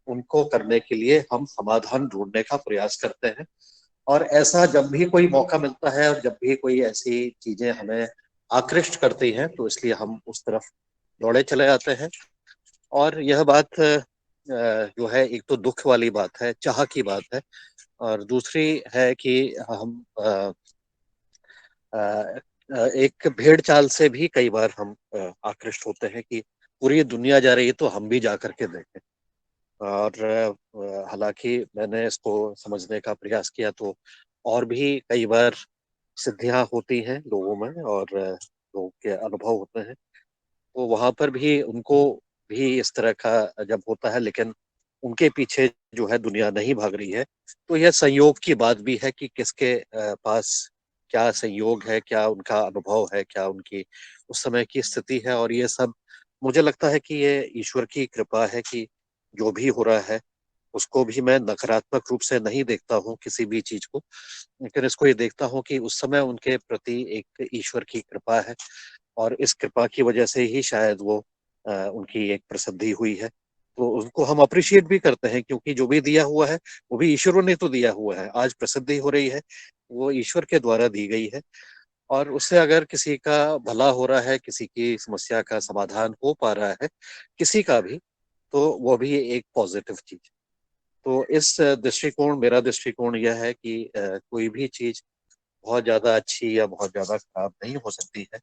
उनको करने के लिए हम समाधान ढूंढने का प्रयास करते हैं। और ऐसा जब भी कोई मौका मिलता है, और जब भी कोई ऐसी चीजें हमें आकृष्ट करती हैं, तो इसलिए हम उस तरफ दौड़े चले जाते हैं। और यह बात जो है, एक तो दुख वाली बात है, चाह की बात है, और दूसरी है कि हम एक भेड़ चाल से भी कई बार हम आकृष्ट होते हैं कि पूरी दुनिया जा रही है तो हम भी जा करके देखें। और हालांकि मैंने इसको समझने का प्रयास किया तो और भी कई बार सिद्धियां होती हैं लोगों में और लोगों के अनुभव होते हैं, तो वहां पर भी उनको भी इस तरह का जब होता है, लेकिन उनके पीछे जो है दुनिया नहीं भाग रही है, तो यह संयोग की बात भी है कि किसके पास क्या संयोग है, क्या उनका अनुभव है, क्या उनकी उस समय की स्थिति है। और ये सब मुझे लगता है कि ये ईश्वर की कृपा है कि जो भी हो रहा है उसको भी मैं नकारात्मक रूप से नहीं देखता हूँ किसी भी चीज को, लेकिन इसको ये देखता हूँ कि उस समय उनके प्रति एक ईश्वर की कृपा है और इस कृपा की वजह से ही शायद वो उनकी एक प्रसिद्धि हुई है। तो उनको हम अप्रिशिएट भी करते हैं, क्योंकि जो भी दिया हुआ है वो भी ईश्वर ने तो दिया हुआ है। आज प्रसिद्धि हो रही है वो ईश्वर के द्वारा दी गई है, और उससे अगर किसी का भला हो रहा है, किसी की समस्या का समाधान हो पा रहा है, किसी का भी, तो वो भी एक पॉजिटिव चीज। तो इस दृष्टिकोण, मेरा दृष्टिकोण यह है कि कोई भी चीज बहुत ज्यादा अच्छी या बहुत ज्यादा खराब नहीं हो सकती है।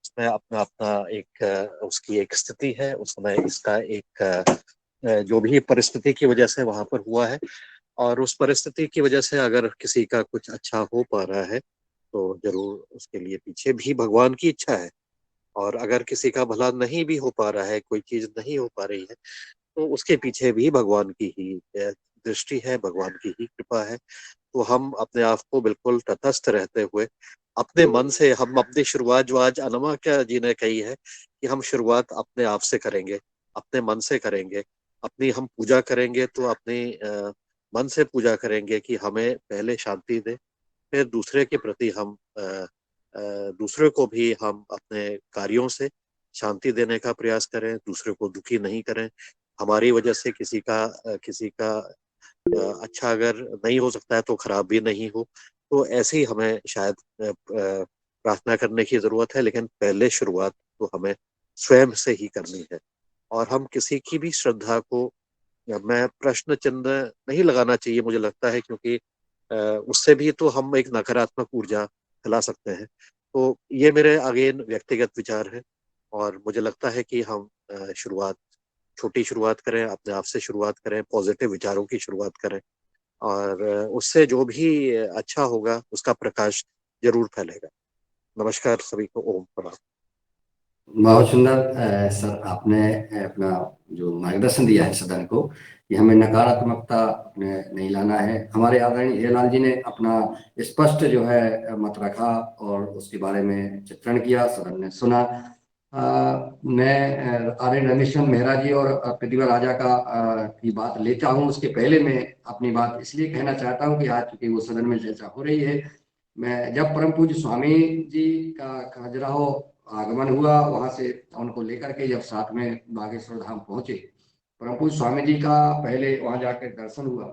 उसमें अपना अपना एक उसकी एक स्थिति है, उसमें इसका एक जो भी परिस्थिति की वजह से वहां पर हुआ है, और उस परिस्थिति की वजह से अगर किसी का कुछ अच्छा हो पा रहा है तो जरूर उसके लिए पीछे भी भगवान की इच्छा है। और अगर किसी का भला नहीं भी हो पा रहा है, कोई चीज नहीं हो पा रही है, तो उसके पीछे भी भगवान की ही दृष्टि है, भगवान की ही कृपा है। तो हम अपने आप को बिल्कुल तटस्थ रहते हुए अपने मन से, हम अपनी शुरुआत जो आज अनमा जी ने कही है कि हम शुरुआत अपने आप से करेंगे, अपने मन से करेंगे, अपनी हम पूजा करेंगे तो अपने मन से पूजा करेंगे कि हमें पहले शांति दे, फिर दूसरे के प्रति हम दूसरे को भी हम अपने कार्यों से शांति देने का प्रयास करें, दूसरे को दुखी नहीं करें। हमारी वजह से किसी का अच्छा अगर नहीं हो सकता है तो खराब भी नहीं हो। तो ऐसे ही हमें शायद प्रार्थना करने की जरूरत है, लेकिन पहले शुरुआत तो हमें स्वयं से ही करनी है। और हम किसी की भी श्रद्धा को मैं प्रश्न चिन्ह नहीं लगाना चाहिए मुझे लगता है, क्योंकि उससे भी तो हम एक नकारात्मक ऊर्जा फैला सकते हैं। तो ये मेरे अगेन व्यक्तिगत विचार है, और मुझे लगता है कि हम छोटी शुरुआत करें, अपने आप से शुरुआत करें, पॉजिटिव विचारों की शुरुआत करें, और उससे जो भी अच्छा होगा उसका प्रकाश जरूर फैलेगा। नमस्कार सभी को, ओम प्रणाम। बहुत सुंदर सर, आपने अपना जो मार्गदर्शन दिया है सदन को कि हमें नकारात्मकता नहीं लाना है। हमारे आदरणीय हीरालाल जी ने अपना स्पष्ट जो है मत रखा और उसके बारे में चित्रण किया, सदन ने सुना। मैं आर्यन रमेश्वर मेहरा जी और प्रतिभा राजा की बात लेता हूँ। उसके पहले मैं अपनी बात इसलिए कहना चाहता हूँ कि आज चूंकि वो सदन में चर्चा हो रही है, मैं जब परम पूज्य स्वामी जी का खजुराहो आगमन हुआ, वहां से उनको लेकर के जब साथ में बागेश्वर धाम पहुंचे, परम पूज्य स्वामी जी का पहले वहां जाकर दर्शन हुआ।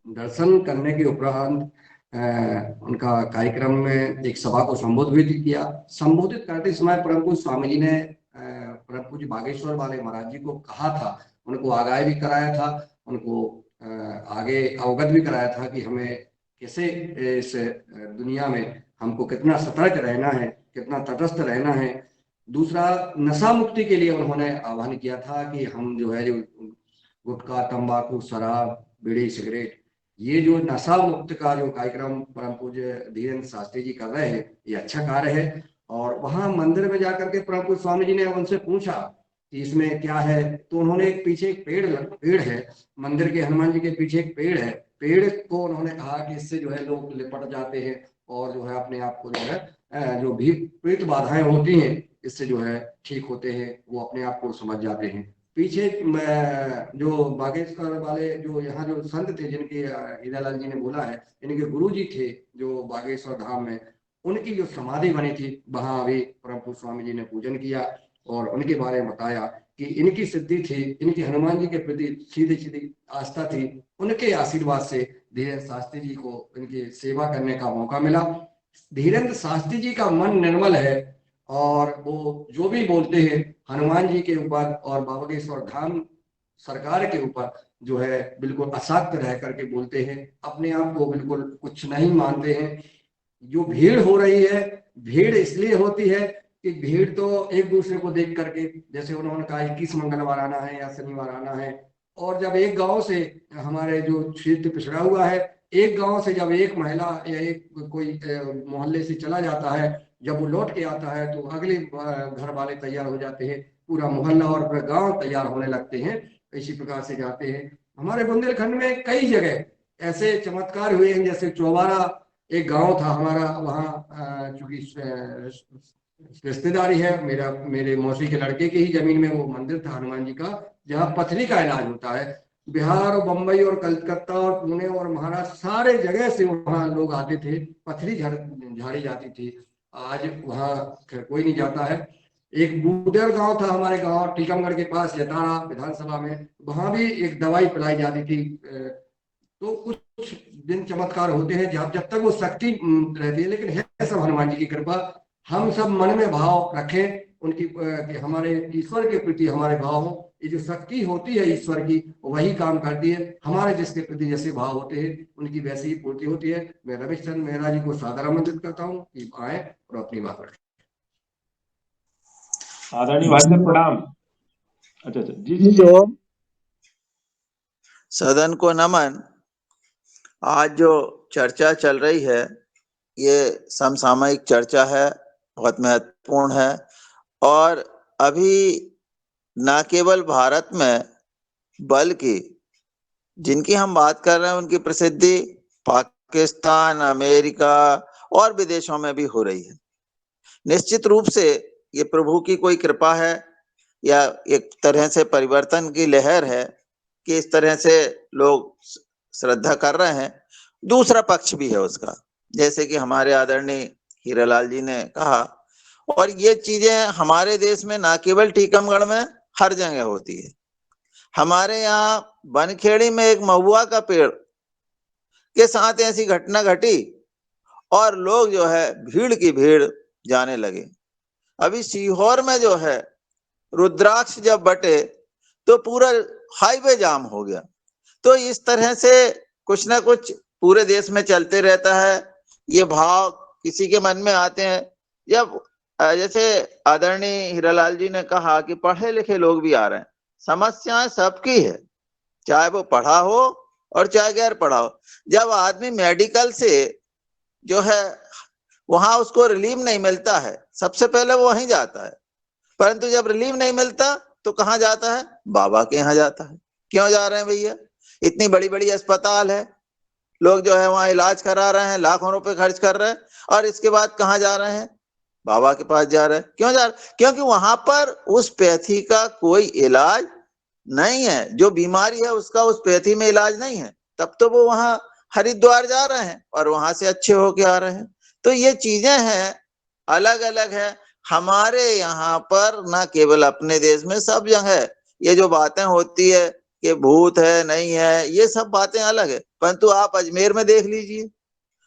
दर्शन करने के उपरांत उनका कार्यक्रम में एक सभा को संबोधित करते समय परम पूज्य स्वामी जी ने परम पूज्य बागेश्वर वाले महाराज जी को कहा था, उनको आगाह भी कराया था, उनको आगे अवगत भी कराया था कि हमें कैसे इस दुनिया में हमको कितना सतर्क रहना है, कितना तटस्थ रहना है। दूसरा, नशा मुक्ति के लिए उन्होंने आह्वान किया था कि हम जो है जो गुटखा, तंबाकू, शराब, बीड़ी, सिगरेट, ये जो नशा मुक्त का जो कार्यक्रम परम पूज्य धीरेन्द्र शास्त्री जी कर रहे हैं, ये अच्छा कार्य है। और वहां मंदिर में जाकर के परम पूज्य स्वामी जी ने उनसे पूछा कि इसमें क्या है, तो उन्होंने एक पीछे एक पेड़ है, मंदिर के हनुमान जी के पीछे एक पेड़ है, पेड़ को उन्होंने कहा कि इससे जो है लोग लिपट जाते हैं और जो है अपने आप को जो है जो भी प्रेत बाधाएं होती हैं इससे जो है ठीक होते हैं, वो अपने आप को समझ जाते हैं। पीछे जो बागेश्वर वाले जो यहाँ जो संत थे, जिनके हीरालाल जी ने बोला है, इनके गुरु जी थे जो बागेश्वर धाम में, उनकी जो समाधि बनी थी वहां अभी परम पूज्य स्वामी जी ने पूजन किया और उनके बारे में बताया कि इनकी सिद्धि थी, इनकी हनुमान जी के प्रति सीधी सीधी आस्था थी। उनके आशीर्वाद से धीरेन्द्र शास्त्री जी को इनकी सेवा करने का मौका मिला। धीरेन्द्र शास्त्री जी का मन निर्मल है और वो जो भी बोलते हैं हनुमान जी के ऊपर और बागेश्वर धाम सरकार के ऊपर जो है बिल्कुल अशाक्त रह करके बोलते हैं, अपने आप को बिल्कुल कुछ नहीं मानते हैं। जो भीड़ हो रही है, भीड़ इसलिए होती है कि भीड़ तो एक दूसरे को देख करके, जैसे उन्होंने कहा 21 मंगलवार आना है या शनिवार आना है, और जब एक गांव से, हमारे जो क्षेत्र पिछड़ा हुआ है, एक गांव से जब एक महिला या एक कोई मोहल्ले से चला जाता है, जब वो लौट के आता है तो अगले घर वाले तैयार हो जाते हैं, पूरा मोहल्ला और पूरा गांव तैयार होने लगते हैं। इसी प्रकार से जाते हैं। हमारे बुंदेलखंड में कई जगह ऐसे चमत्कार हुए हैं, जैसे चौबारा एक गांव था हमारा, वहाँ चूंकि रिश्तेदारी है, मेरे मौसी के लड़के की ही जमीन में वो मंदिर था हनुमान जी का, जहाँ पथरी का इलाज होता है। बिहार और बम्बई और कलकत्ता और पुणे और महाराष्ट्र सारे जगह से वहाँ लोग आते थे, पथरी झाड़ी जाती थी। आज वहाँ कोई नहीं जाता है। एक बूदेर गांव था हमारे गांव टीकमगढ़ के पास, यतारा विधानसभा में, वहां भी एक दवाई पिलाई जाती थी। तो कुछ दिन चमत्कार होते हैं जब तक वो शक्ति रहती है, लेकिन है सब हनुमान जी की कृपा। हम सब मन में भाव रखें उनकी, कि हमारे ईश्वर के प्रति हमारे भाव हो। ये जो शक्ति होती है ईश्वर की, वही काम करती है। हमारे जिसके प्रति जैसे भाव होते हैं उनकी वैसी ही पूर्ति होती है। मैं रविशंकर मेहरा जी को सादर आमंत्रित करता हूँ कि आए और अपनी बात रखें। आदरणीय भाई साहब प्रणाम। अच्छा जी जी तो सदन को नमन। आज जो चर्चा चल रही है ये समसामयिक चर्चा है, बहुत महत्वपूर्ण है। और अभी न केवल भारत में बल्कि जिनकी हम बात कर रहे हैं उनकी प्रसिद्धि पाकिस्तान, अमेरिका और विदेशों में भी हो रही है। निश्चित रूप से ये प्रभु की कोई कृपा है या एक तरह से परिवर्तन की लहर है कि इस तरह से लोग श्रद्धा कर रहे हैं। दूसरा पक्ष भी है उसका, जैसे कि हमारे आदरणीय हीरालाल जी ने कहा। और ये चीजें हमारे देश में ना केवल टीकमगढ़ में, हर जगह होती है। हमारे यहाँ बनखेड़ी में एक महुआ का पेड़ के साथ ऐसी घटना घटी और लोग जो है भीड़ की भीड़ जाने लगे। अभी सीहोर में जो है रुद्राक्ष जब बटे तो पूरा हाईवे जाम हो गया। तो इस तरह से कुछ ना कुछ पूरे देश में चलते रहता है। ये भाव किसी के मन में आते हैं। जब जैसे आदरणीय हीरालाल जी ने कहा कि पढ़े लिखे लोग भी आ रहे हैं, समस्याएं सबकी है, चाहे वो पढ़ा हो और चाहे गैर पढ़ा हो। जब आदमी मेडिकल से जो है वहां उसको रिलीफ नहीं मिलता है, सबसे पहले वो वहीं जाता है। परंतु जब रिलीफ नहीं मिलता तो कहाँ जाता है? बाबा के यहाँ जाता है। क्यों जा रहे हैं भैया? इतनी बड़ी बड़ी अस्पताल है, लोग जो है वहां इलाज करा रहे हैं, लाखों रुपए खर्च कर रहे हैं, और इसके बाद कहाँ जा रहे हैं? बाबा के पास जा रहे हैं। क्यों जा रहे? क्योंकि वहां पर उस पैथी का कोई इलाज नहीं है। जो बीमारी है उसका उस पैथी में इलाज नहीं है। तब तो वो वहां हरिद्वार जा रहे हैं और वहां से अच्छे होके आ रहे हैं। तो ये चीजें हैं, अलग अलग है। हमारे यहाँ पर ना केवल अपने देश में, सब जगह ये जो बातें होती है कि भूत है नहीं है, ये सब बातें अलग है। परंतु आप अजमेर में देख लीजिए,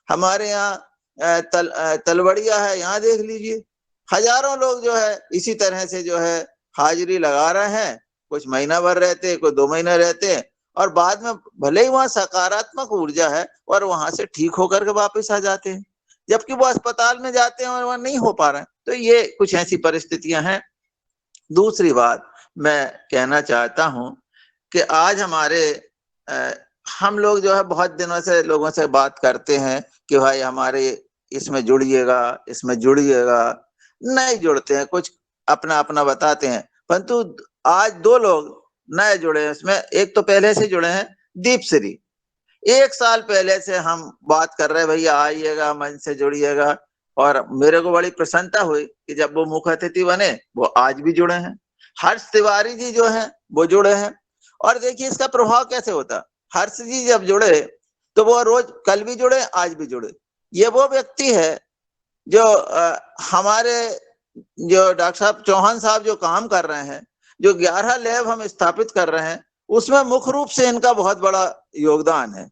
हमारे यहाँ तलवड़िया है, यहाँ देख लीजिए, हजारों लोग जो है इसी तरह से जो है हाजिरी लगा रहे हैं। कुछ महीना भर रहते हैं, कुछ 2 महीने रहते हैं, और बाद में भले ही वहां सकारात्मक ऊर्जा है और वहां से ठीक होकर के वापस आ जाते हैं, जबकि वो अस्पताल में जाते हैं और वहां नहीं हो पा रहे हैं। तो ये कुछ ऐसी परिस्थितियां हैं। दूसरी बात मैं कहना चाहता हूं कि आज हमारे हम लोग जो है बहुत दिनों से लोगों से बात करते हैं कि भाई हमारे इसमें जुड़िएगा, इसमें जुड़िएगा, नहीं जुड़ते हैं, कुछ अपना अपना बताते हैं। परंतु आज 2 लोग नए जुड़े हैं इसमें। एक तो पहले से जुड़े हैं, दीप श्री। 1 साल पहले से हम बात कर रहे हैं, भैया आइएगा, मंच से जुड़िएगा, और मेरे को बड़ी प्रसन्नता हुई कि जब वो मुख्य अतिथि बने, वो आज भी जुड़े हैं। हर्ष तिवारी जी जो हैं वो जुड़े हैं। और देखिए इसका प्रभाव कैसे होता। हर्ष जी जब जुड़े तो वो रोज, कल भी जुड़े, आज भी जुड़े। ये वो व्यक्ति है जो हमारे जो डॉक्टर साहब चौहान साहब जो काम कर रहे हैं, जो 11 लैब हम स्थापित कर रहे हैं, उसमें मुख्य रूप से इनका बहुत बड़ा योगदान है।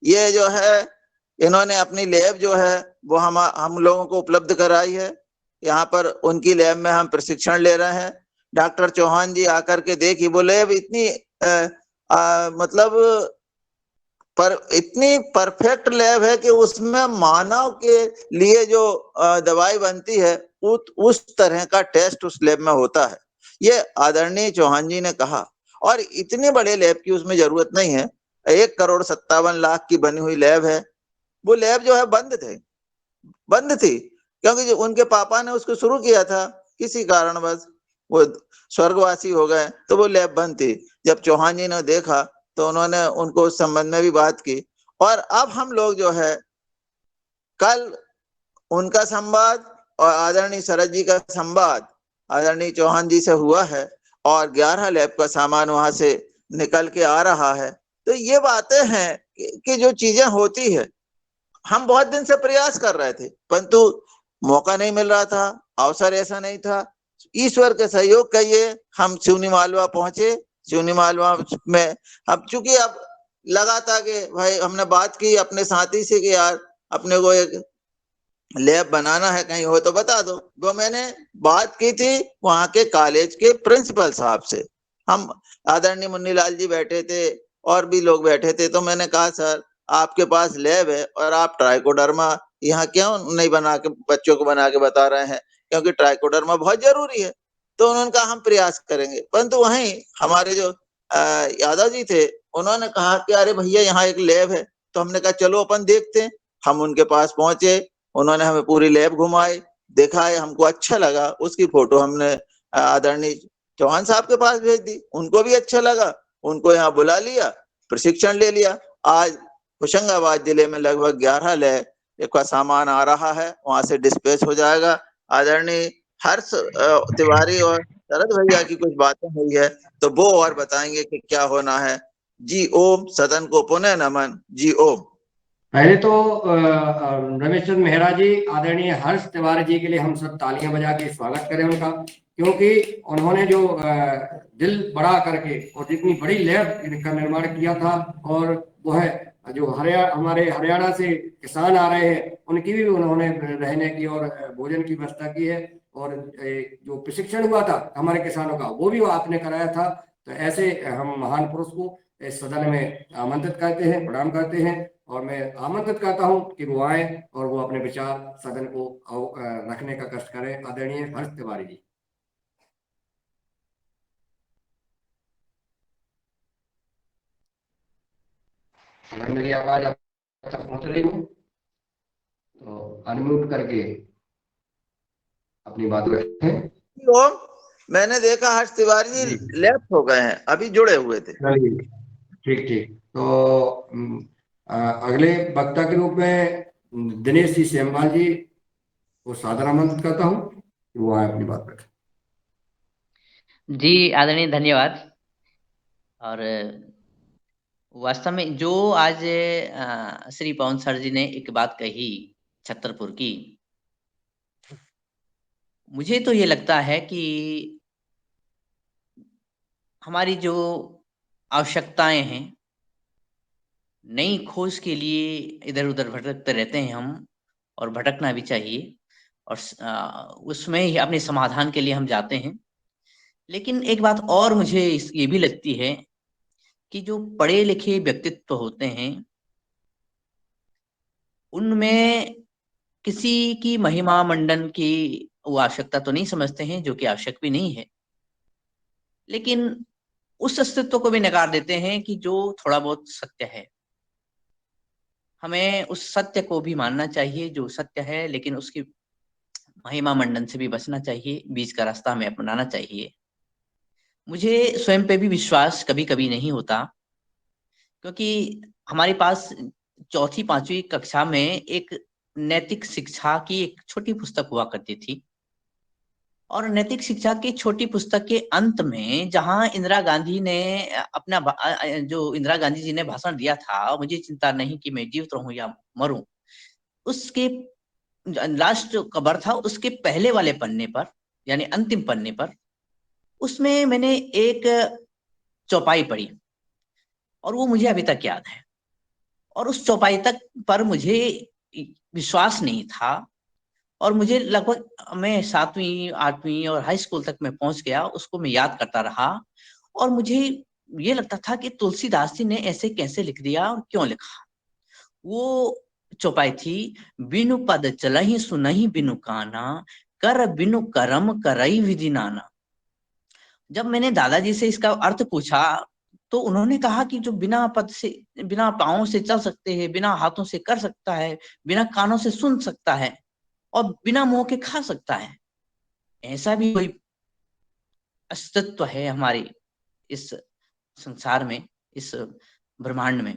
ये जो है इन्होंने अपनी लैब जो है वो हम लोगों को उपलब्ध कराई है। यहाँ पर उनकी लैब में हम प्रशिक्षण ले रहे हैं। डॉक्टर चौहान जी आकर के देखिए, वो लैब इतनी मतलब इतनी परफेक्ट लैब है कि उसमें मानव के लिए जो दवाई बनती है उस तरह का टेस्ट उस लैब में होता है। ये आदरणीय चौहान जी ने कहा। और इतने बड़े लैब की उसमें जरूरत नहीं है। 1,57,00,000 की बनी हुई लैब है। वो लैब जो है बंद थी, क्योंकि जो उनके पापा ने उसको शुरू किया था, किसी कारणवश वो स्वर्गवासी हो गए तो वो लैब बंद थी। जब चौहान जी ने देखा तो उन्होंने उनको उस संबंध में भी बात की, और अब हम लोग जो है कल उनका संवाद और आदरणीय शरद जी का संवाद आदरणीय चौहान जी से हुआ है, और 11 लैब का सामान वहां से निकल के आ रहा है। तो ये बातें हैं कि जो चीजें होती है, हम बहुत दिन से प्रयास कर रहे थे परंतु मौका नहीं मिल रहा था, अवसर ऐसा नहीं था। ईश्वर के सहयोग का ये हम सिवनी मालवा पहुंचे। सिवनी मालवा में अब चूंकि अब लगा था कि भाई हमने बात की अपने साथी से कि यार अपने को एक लैब बनाना है, कहीं हो तो बता दो। वो मैंने बात की थी वहां के कॉलेज के प्रिंसिपल साहब से। हम आदरणीय मुन्नीलाल जी बैठे थे और भी लोग बैठे थे, तो मैंने कहा सर आपके पास लैब है और आप ट्राइकोडर्मा यहाँ क्यों नहीं बना के बच्चों को बना के बता रहे हैं, क्योंकि ट्राइकोडर्मा बहुत जरूरी है। तो उन्होंने कहा हम प्रयास करेंगे, परंतु वहीं हमारे जो यादव जी थे उन्होंने कहा कि अरे भैया यहाँ एक लैब है। तो हमने कहा चलो अपन देखते हैं। हम उनके पास पहुंचे, उन्होंने हमें पूरी लैब घुमाई, दिखाए, हमको अच्छा लगा। उसकी फोटो हमने आदरणीय चौहान साहब के पास भेज दी, उनको भी अच्छा लगा, उनको यहाँ बुला लिया, प्रशिक्षण ले लिया। आज होशंगाबाद जिले में लगभग 11 लैब का सामान आ रहा है, वहां से डिस्पैच हो जाएगा। आदरणीय हर्ष तिवारी और शरद भैया की कुछ बातें हुई है तो वो और बताएंगे कि क्या होना है। जी ओम। सदन को पुनः नमन। जी ओम। पहले तो रमेश चंद्र मेहरा जी, आदरणीय हर्ष तिवारी जी के लिए हम सब तालियां बजा के स्वागत करें उनका, क्योंकि उन्होंने जो दिल बड़ा करके और जितनी बड़ी लैब का निर्माण किया था, और वो है जो हमारे हरियाणा से किसान आ रहे हैं उनकी भी उन्होंने रहने की और भोजन की व्यवस्था की है, और जो प्रशिक्षण हुआ था हमारे किसानों का वो भी आपने कराया था। तो ऐसे हम महान पुरुष को इस सदन में आमंत्रित करते हैं, प्रणाम करते हैं, और मैं आमंत्रित करता हूं कि वो आए और वो अपने विचार सदन को रखने का कष्ट करें। आदरणीय हर्ष तिवारी जी। अगर मेरी आवाज आप तक पहुंच रही हो तो अनम्यूट करके अपनी बात रखें। ओम। मैंने देखा हर्ष तिवारी जी लेफ्ट हो गए हैं, अभी जुड़े हुए थे। ठीक ठीक। तो अगले वक्ता के रूप में दिनेश जी सेमवाल जी को सादर आमंत्रित करता हूं कि वो आए अपनी बात रखें। जी आदरणीय, धन्यवाद। और वास्तव में जो आज श्री पवन सर जी ने एक बात कही छतरपुर की, मुझे तो ये लगता है कि हमारी जो आवश्यकताएं हैं, नई खोज के लिए इधर उधर भटकते रहते हैं हम, और भटकना भी चाहिए, और उसमें ही अपने समाधान के लिए हम जाते हैं। लेकिन एक बात और मुझे ये भी लगती है कि जो पढ़े लिखे व्यक्तित्व होते हैं उनमें किसी की महिमा मंडन की वो आवश्यकता तो नहीं समझते हैं, जो कि आवश्यक भी नहीं है, लेकिन उस अस्तित्व को भी नकार देते हैं कि जो थोड़ा बहुत सत्य है। हमें उस सत्य को भी मानना चाहिए जो सत्य है, लेकिन उसकी महिमा मंडन से भी बचना चाहिए, बीच का रास्ता हमें अपनाना चाहिए। मुझे स्वयं पे भी विश्वास कभी कभी नहीं होता, क्योंकि हमारे पास चौथी पांचवी कक्षा में एक नैतिक शिक्षा की एक छोटी पुस्तक हुआ करती थी, और नैतिक शिक्षा की छोटी पुस्तक के अंत में जहां इंदिरा गांधी ने अपना जो इंदिरा गांधी जी ने भाषण दिया था, मुझे चिंता नहीं कि मैं जीवित रहूं या मरूं, उसके लास्ट कवर था, उसके पहले वाले पन्ने पर, यानी अंतिम पन्ने पर, उसमें मैंने एक चौपाई पढ़ी और वो मुझे अभी तक याद है। और उस चौपाई तक पर मुझे विश्वास नहीं था, और मुझे लगभग मैं 7वीं 8वीं और हाई स्कूल तक मैं पहुंच गया, उसको मैं याद करता रहा, और मुझे ये लगता था कि तुलसीदास जी ने ऐसे कैसे लिख दिया और क्यों लिखा। वो चौपाई थी, बिनु पद चलहि सुनहि बिनु काना, कर बिनु करम करई विधि नाना। जब मैंने दादाजी से इसका अर्थ पूछा तो उन्होंने कहा कि जो बिना पद से, बिना पाँव से चल सकते हैं, बिना हाथों से कर सकता है, बिना कानों से सुन सकता है और बिना मुंह के खा सकता है, ऐसा भी कोई अस्तित्व है हमारे इस संसार में, इस ब्रह्मांड में।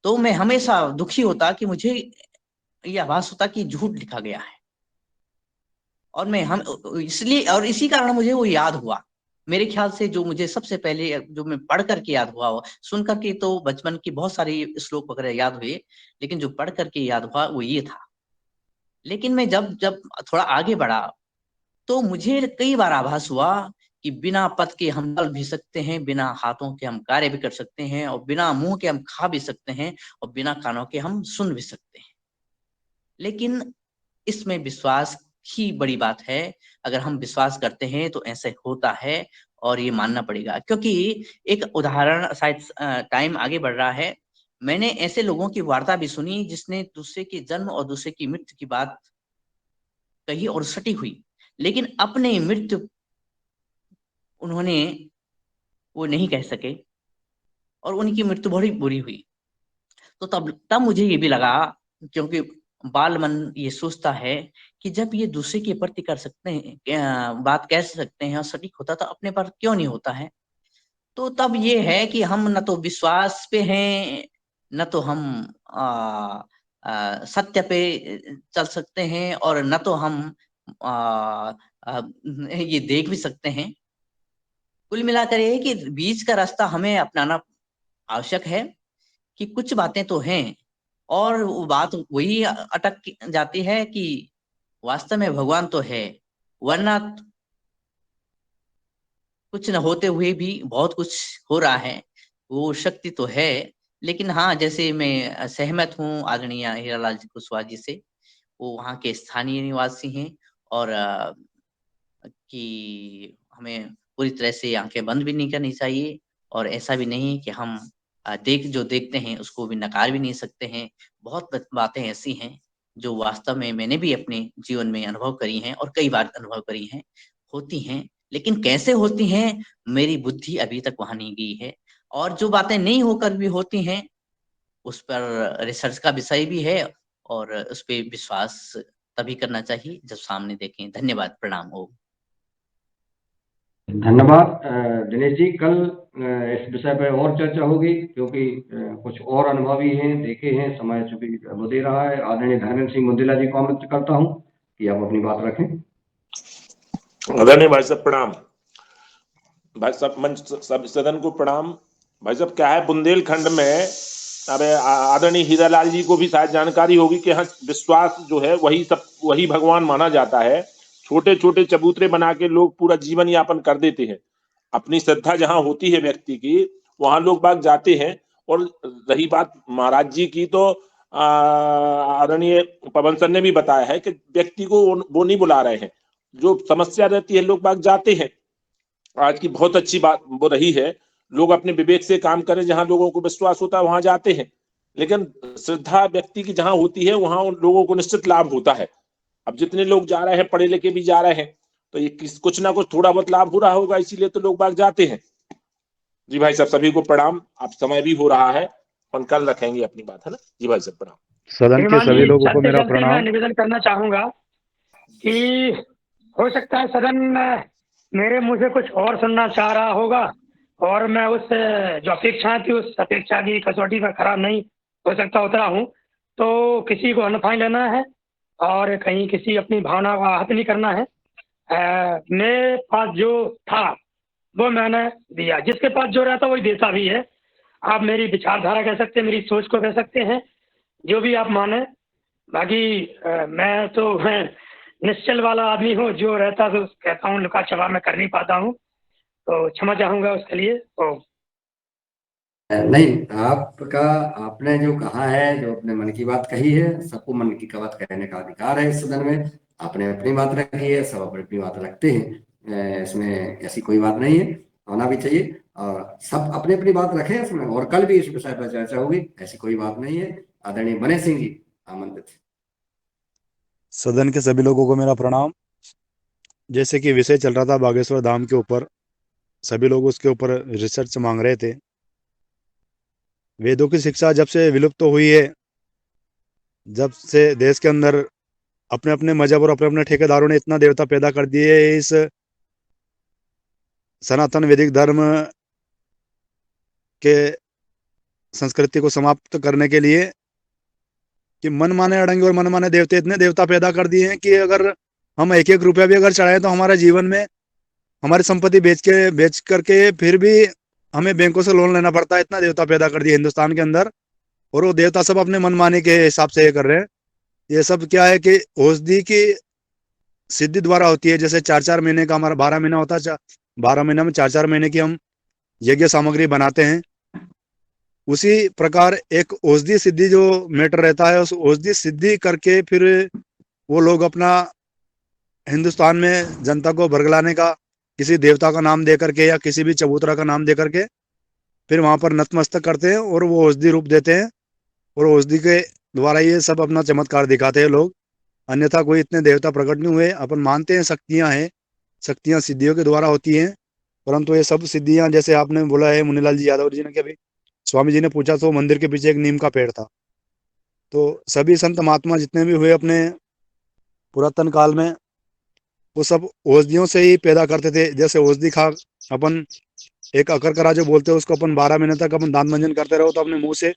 तो मैं हमेशा दुखी होता कि मुझे यह आभास होता कि झूठ लिखा गया है। और मैं हम इसलिए, और इसी कारण मुझे वो याद हुआ। मेरे ख्याल से जो मुझे सबसे पहले जो मैं पढ़ करके याद हुआ, सुन करके तो बचपन की बहुत सारी श्लोक वगैरह याद हुए, लेकिन जो पढ़ करके याद हुआ वो ये था। लेकिन मैं जब जब थोड़ा आगे बढ़ा तो मुझे कई बार आभास हुआ कि बिना पद के हम चल भी सकते हैं, बिना हाथों के हम कार्य भी कर सकते हैं, और बिना मुंह के हम खा भी सकते हैं, और बिना कानों के हम सुन भी सकते हैं। लेकिन इसमें विश्वास ही बड़ी बात है। अगर हम विश्वास करते हैं तो ऐसे होता है और ये मानना पड़ेगा। क्योंकि एक उदाहरण, शायद टाइम आगे बढ़ रहा है, मैंने ऐसे लोगों की वार्ता भी सुनी जिसने दूसरे के जन्म और दूसरे की मृत्यु की बात कही और सटी हुई, लेकिन अपने मृत्यु उन्होंने वो नहीं कह सके और उनकी मृत्यु बड़ी बुरी हुई। तो तब मुझे ये भी लगा, क्योंकि बाल मन ये सोचता है कि जब ये दूसरे के प्रति कर सकते हैं, बात कह सकते हैं और सटीक होता तो अपने पर क्यों नहीं होता है। तो तब ये है कि हम न तो विश्वास पे हैं, न तो हम सत्य पे चल सकते हैं, और न तो हम ये देख भी सकते हैं। कुल मिलाकर ये कि बीच का रास्ता हमें अपनाना आवश्यक है। कि कुछ बातें तो हैं और वो बात वही अटक जाती है कि वास्तव में भगवान तो है, वरना कुछ न होते हुए भी बहुत कुछ हो रहा है, वो शक्ति तो है। लेकिन हाँ, जैसे मैं सहमत हूँ आदरणीय हीरालाल जी कुशवाहा जी से, वो वहाँ के स्थानीय निवासी हैं, और कि हमें पूरी तरह से आंखें बंद भी नहीं करनी चाहिए, और ऐसा भी नहीं कि हम जो देखते हैं उसको भी नकार भी नहीं सकते हैं। बहुत बातें ऐसी हैं जो वास्तव में मैंने भी अपने जीवन में अनुभव करी हैं और कई बार अनुभव करी हैं, होती हैं। लेकिन कैसे होती हैं, मेरी बुद्धि अभी तक वहां नहीं गई है। और जो बातें नहीं होकर भी होती हैं, उस पर रिसर्च का विषय भी है, और उस पर विश्वास तभी करना चाहिए जब सामने देखें। धन्यवाद, प्रणाम। ओम। धन्यवाद दिनेश जी। कल इस विषय पर और चर्चा होगी, क्योंकि कुछ और अनुभवी हैं, देखे हैं, समय चूंकि वो दे रहा है। आदरणीय धर्मेंद्र सिंह मुंदेला जी को आमंत्रित करता हूं कि आप अपनी बात रखें। आदरणीय भाई साहब प्रणाम। भाई साहब मंच सब सदन को प्रणाम। भाई साहब क्या है, बुंदेलखंड में अरे आदरणीय हीरालाल जी को भी शायद जानकारी होगी कि यहाँ विश्वास जो है वही भगवान माना जाता है। छोटे छोटे चबूतरे बना के लोग पूरा जीवन यापन कर देते हैं। अपनी श्रद्धा जहाँ होती है व्यक्ति की, वहां लोग बाग जाते हैं। और रही बात महाराज जी की, तो आदरणीय पवन सर ने भी बताया है कि व्यक्ति को वो नहीं बुला रहे हैं, जो समस्या रहती है लोग बाग जाते हैं। आज की बहुत अच्छी बात वो रही है, लोग अपने विवेक से काम करें, जहां लोगों को विश्वास होता है वहां जाते हैं। लेकिन श्रद्धा व्यक्ति की जहां होती है वहां उन लोगों को निश्चित लाभ होता है। अब जितने लोग जा रहे हैं, पढ़े लिखे भी जा रहे हैं, तो ये कुछ ना कुछ थोड़ा बहुत लाभ हो रहा होगा, इसीलिए तो लोग बाग जाते हैं। जी भाई साहब, सभी को प्रणाम। अब समय भी हो रहा है और कल रखेंगे अपनी बात, है ना। जी भाई साहब प्रणाम। सदन के सभी लोगों को मेरा प्रणाम। मैं निवेदन करना चाहूंगा कि हो सकता है सदन मेरे मुंह से कुछ और सुनना चाह रहा होगा, और मैं उस जो अपेक्षाएं थी उस अपेक्षा की कसौटी में खरा नहीं हो सकता उतरा हूँ। तो किसी को अनफाई लेना है और कहीं किसी अपनी भावना का आहत नहीं करना है। मेरे पास जो था वो मैंने दिया, जिसके पास जो रहता वही देता भी है। आप मेरी विचारधारा कह सकते हैं, मेरी सोच को कह सकते हैं, जो भी आप माने। बाकी मैं तो निश्चल वाला आदमी हूँ, जो रहता तो कहता हूँ, लुका छुपा मैं कर नहीं पाता हूँ, तो क्षमा चाहूंगा उसके लिए। तो नहीं, आपने जो कहा है, जो अपने मन की बात कही है, सबको मन की बात कहने का अधिकार है इस सदन में। आपने अपनी बात रखी है, सब अपनी बात रखते हैं, इसमें ऐसी कोई बात नहीं है, होना भी चाहिए। और सब अपनी अपनी बात रखें इसमें, और कल भी इस विषय पर चर्चा होगी, ऐसी कोई बात नहीं है। आदरणीय बने सिंह जी आमंत्रित। सदन के सभी लोगों को मेरा प्रणाम। जैसे कि विषय चल रहा था बागेश्वर धाम के ऊपर, सभी लोग उसके ऊपर रिसर्च मांग रहे थे। वेदों की शिक्षा जब से विलुप्त हुई है, जब से देश के अंदर अपने अपने मजहब और अपने अपने ठेकेदारों ने इतना देवता पैदा कर दिए, इस सनातन वैदिक धर्म के संस्कृति को समाप्त करने के लिए, कि मन माने अड़ंगे और मन माने देवते, इतने देवता पैदा कर दिए हैं कि अगर हम एक एक रुपया भी अगर चढ़ाएं तो हमारे जीवन में हमारी संपत्ति बेच करके फिर भी हमें बैंकों से लोन लेना पड़ता है। इतना देवता पैदा कर दिया हिंदुस्तान के अंदर, और वो देवता सब अपने मनमाने के हिसाब से ये कर रहे हैं। ये सब क्या है कि औषधि की सिद्धि द्वारा होती है। जैसे 4-4 महीने का हमारा 12 महीना होता है, 12 महीना में 4-4 महीने की हम यज्ञ सामग्री बनाते हैं। उसी प्रकार एक औषधि सिद्धि जो मैटर रहता है, उस औषधि सिद्धि करके फिर वो लोग अपना हिंदुस्तान में जनता को बरगलाने का, किसी देवता का नाम दे करके या किसी भी चबूतरा का नाम दे करके फिर वहां पर नतमस्तक करते हैं और वो औषधि रूप देते हैं, और औषधि के द्वारा ये सब अपना चमत्कार दिखाते हैं लोग। अन्यथा कोई इतने देवता प्रकट नहीं हुए। अपन मानते हैं शक्तियां हैं, शक्तियां सिद्धियों के द्वारा होती हैं, परंतु ये सब सिद्धियां जैसे आपने बोला है, मुनीलाल जी यादव जी ने, कि अभी स्वामी जी ने पूछा तो मंदिर के पीछे एक नीम का पेड़ था। तो सभी संत महात्मा जितने भी हुए अपने पुरातन काल में, वो सब औषधियों से ही पैदा करते थे। जैसे औषधि खा अपन एक अकरकरा जो बोलते हैं उसको अपन 12 महीने तक अपन दांत मंजन करते रहो तो अपने मुंह से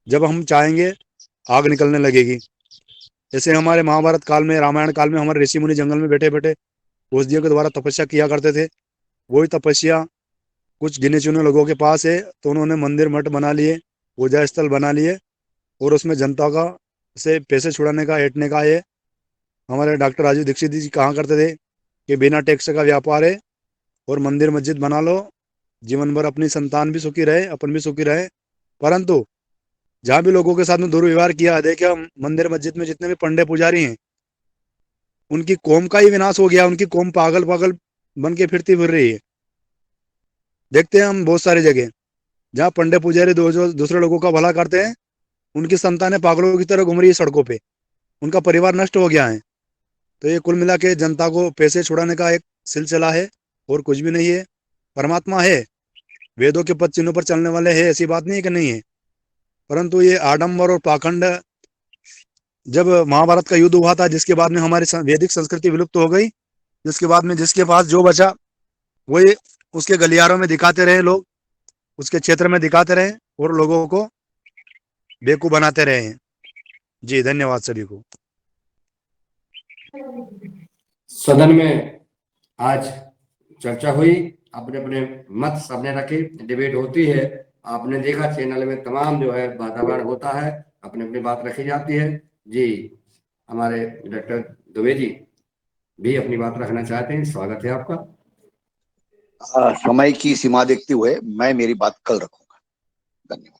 जब हम चाहेंगे आग निकलने लगेगी। जैसे हमारे महाभारत काल में, रामायण काल में हमारे ऋषि मुनि जंगल में बैठे बैठे औषधियों के द्वारा तपस्या किया करते थे। वही तपस्या कुछ गिने चुने लोगों के पास है, तो उन्होंने मंदिर मठ बना लिए, पूजा स्थल बना लिए, और उसमें जनता का से पैसे छुड़ाने का, ऐंठने का ये हमारे डॉक्टर राजीव दीक्षित जी कहा करते थे कि बिना टैक्स का व्यापार है और मंदिर मस्जिद बना लो, जीवन भर अपनी संतान भी सुखी रहे, अपन भी सुखी रहे। परंतु जहां भी लोगों के साथ में दुर्व्यवहार किया, देखिए मंदिर मस्जिद में जितने भी पंडे पुजारी हैं उनकी कौम का ही विनाश हो गया। उनकी कौम पागल पागल बन के फिरती फिर रही है। देखते हैं हम बहुत सारी जगह जहाँ पंडे पुजारी दूसरे लोगों का भला करते हैं, उनकी संतानें पागलों की तरह घूम रही है सड़कों पे, उनका परिवार नष्ट हो गया है। तो ये कुल मिला के जनता को पैसे छुड़ाने का एक सिलसिला है और कुछ भी नहीं है। परमात्मा है, वेदों के पद चिन्हों पर चलने वाले है, ऐसी बात नहीं है कि नहीं है, परंतु ये आडंबर और पाखंड, जब महाभारत का युद्ध हुआ था जिसके बाद में हमारी वैदिक संस्कृति विलुप्त हो गई, जिसके बाद में जिसके पास जो बचा वही उसके गलियारों में दिखाते रहे लोग, उसके क्षेत्र में दिखाते रहे और लोगों को बेवकूफ बनाते रहे हैं। जी धन्यवाद सभी को। सदन में आज चर्चा हुई, अपने अपने मत सबने रखे, डिबेट होती है। आपने देखा चैनल में तमाम जो है वातावरण होता है, अपनी अपनी बात रखी जाती है। जी हमारे डॉक्टर दुबे जी भी अपनी बात रखना चाहते हैं, स्वागत है आपका। समय की सीमा देखते हुए मैं मेरी बात कल रखूंगा। धन्यवाद।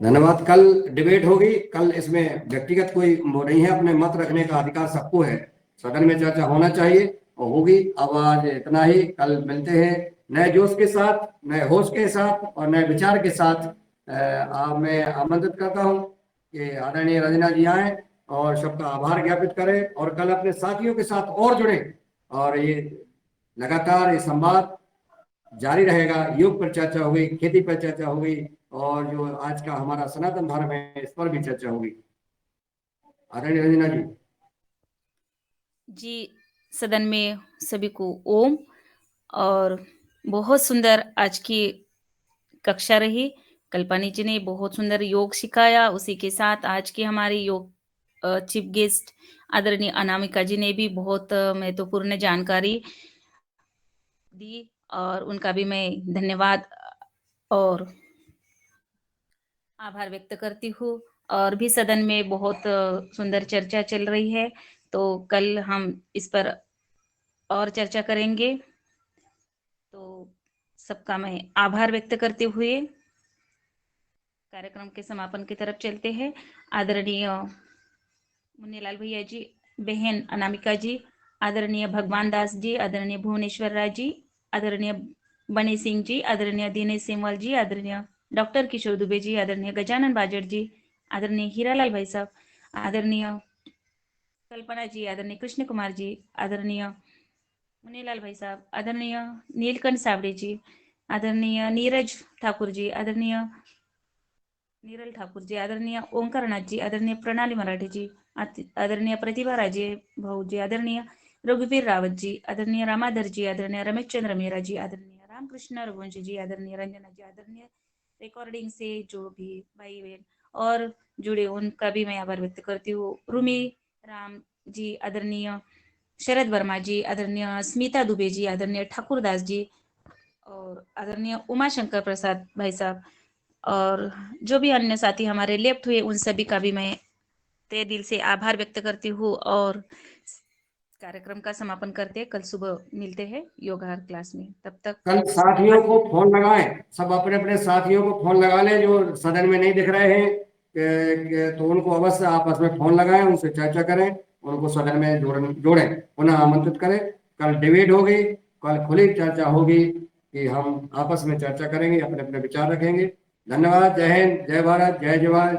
धन्यवाद। कल डिबेट होगी, कल इसमें व्यक्तिगत कोई वो नहीं है, अपने मत रखने का अधिकार सबको है। सदन में चर्चा होना चाहिए और होगी। अब आज इतना ही, कल मिलते हैं नए जोश के साथ, नए होश के साथ और नए विचार के साथ। मैं आमंत्रित करता हूँ कि आदरणीय रंजना जी आए और सबका आभार ज्ञापित करें और कल अपने साथियों के साथ और जुड़े, और ये लगातार ये संवाद जारी रहेगा। योग पर चर्चा होगी, खेती पर चर्चा होगी, और जो आज का हमारा सनातन धर्म है इस पर भी चर्चा होगी। आदरणीय रंजना जी, सदन में सभी को ओम। और बहुत सुंदर आज की कक्षा रही। कल्पनी जी ने बहुत सुंदर योग सिखाया, उसी के साथ आज की हमारी योग चीफ गेस्ट आदरणीय अनामिका जी ने भी बहुत महत्वपूर्ण जानकारी दी, और उनका भी मैं धन्यवाद और आभार व्यक्त करती हूँ। और भी सदन में बहुत सुंदर चर्चा चल रही है, तो कल हम इस पर और चर्चा करेंगे। तो सबका मैं आभार व्यक्त करते हुए कार्यक्रम के समापन की तरफ चलते हैं। आदरणीय मुन्नीलाल भैया जी, बहन अनामिका जी, आदरणीय भगवान दास जी, आदरणीय भुवनेश्वर राज जी, आदरणीय बनी सिंह जी, आदरणीय दिनेश सेमवाल जी, आदरणीय डॉक्टर किशोर दुबे जी, आदरणीय गजानन बाजड़ जी, आदरणीय हीरालाल भाई साहब, आदरणीय कल्पना जी, आदरणीय कृष्ण कुमार जी, आदरणीय मुनीलाल भाई साहब, आदरणीय नीलकंठ सावड़े जी, आदरणीय नीरज ठाकुर जी, आदरणीय नीरल ठाकुर जी, आदरणीय ओंकारनाथ जी, आदरणीय प्रणाली मराठे जी, आदरणीय प्रतिभा राजे भाऊ जी, आदरणीय रघुवीर रावत जी, आदरणीय रामाधर जी, आदरणीय रमेश चंद्र मेहरा जी, आदरणीय रामकृष्ण रघुवंशी जी, आदरणीय रंजना जी, आदरणीय रिकॉर्डिंग से जो भी भाई बहन और जुड़े उनका भी मैं आभार व्यक्त करती हूँ। रूमी राम जी, आदरणीय शरद वर्मा जी, आदरणीय स्मिता दुबे जी, आदरणीय ठाकुर दास जी और आदरणीय उमाशंकर प्रसाद भाई साहब और जो भी अन्य साथी हमारे लेफ्ट हुए उन सभी का भी मैं तहे दिल से आभार व्यक्त करती हूँ और कार्यक्रम का समापन करते कल सुबह मिलते हैं योगा क्लास में। तब तक कल साथियों को फोन लगाएं, सब अपने अपने साथियों को फोन लगा लें जो सदन में नहीं दिख रहे हैं तो उनको अवश्य आपस में फोन लगाएं, उनसे चर्चा करें, उनको सदन में जोड़ें, पुनः आमंत्रित करें। कल डिबेट होगी, कल खुली चर्चा होगी कि हम आपस में चर्चा करेंगे, अपने अपने विचार रखेंगे। धन्यवाद। जय हिंद, जय भारत, जय जवान।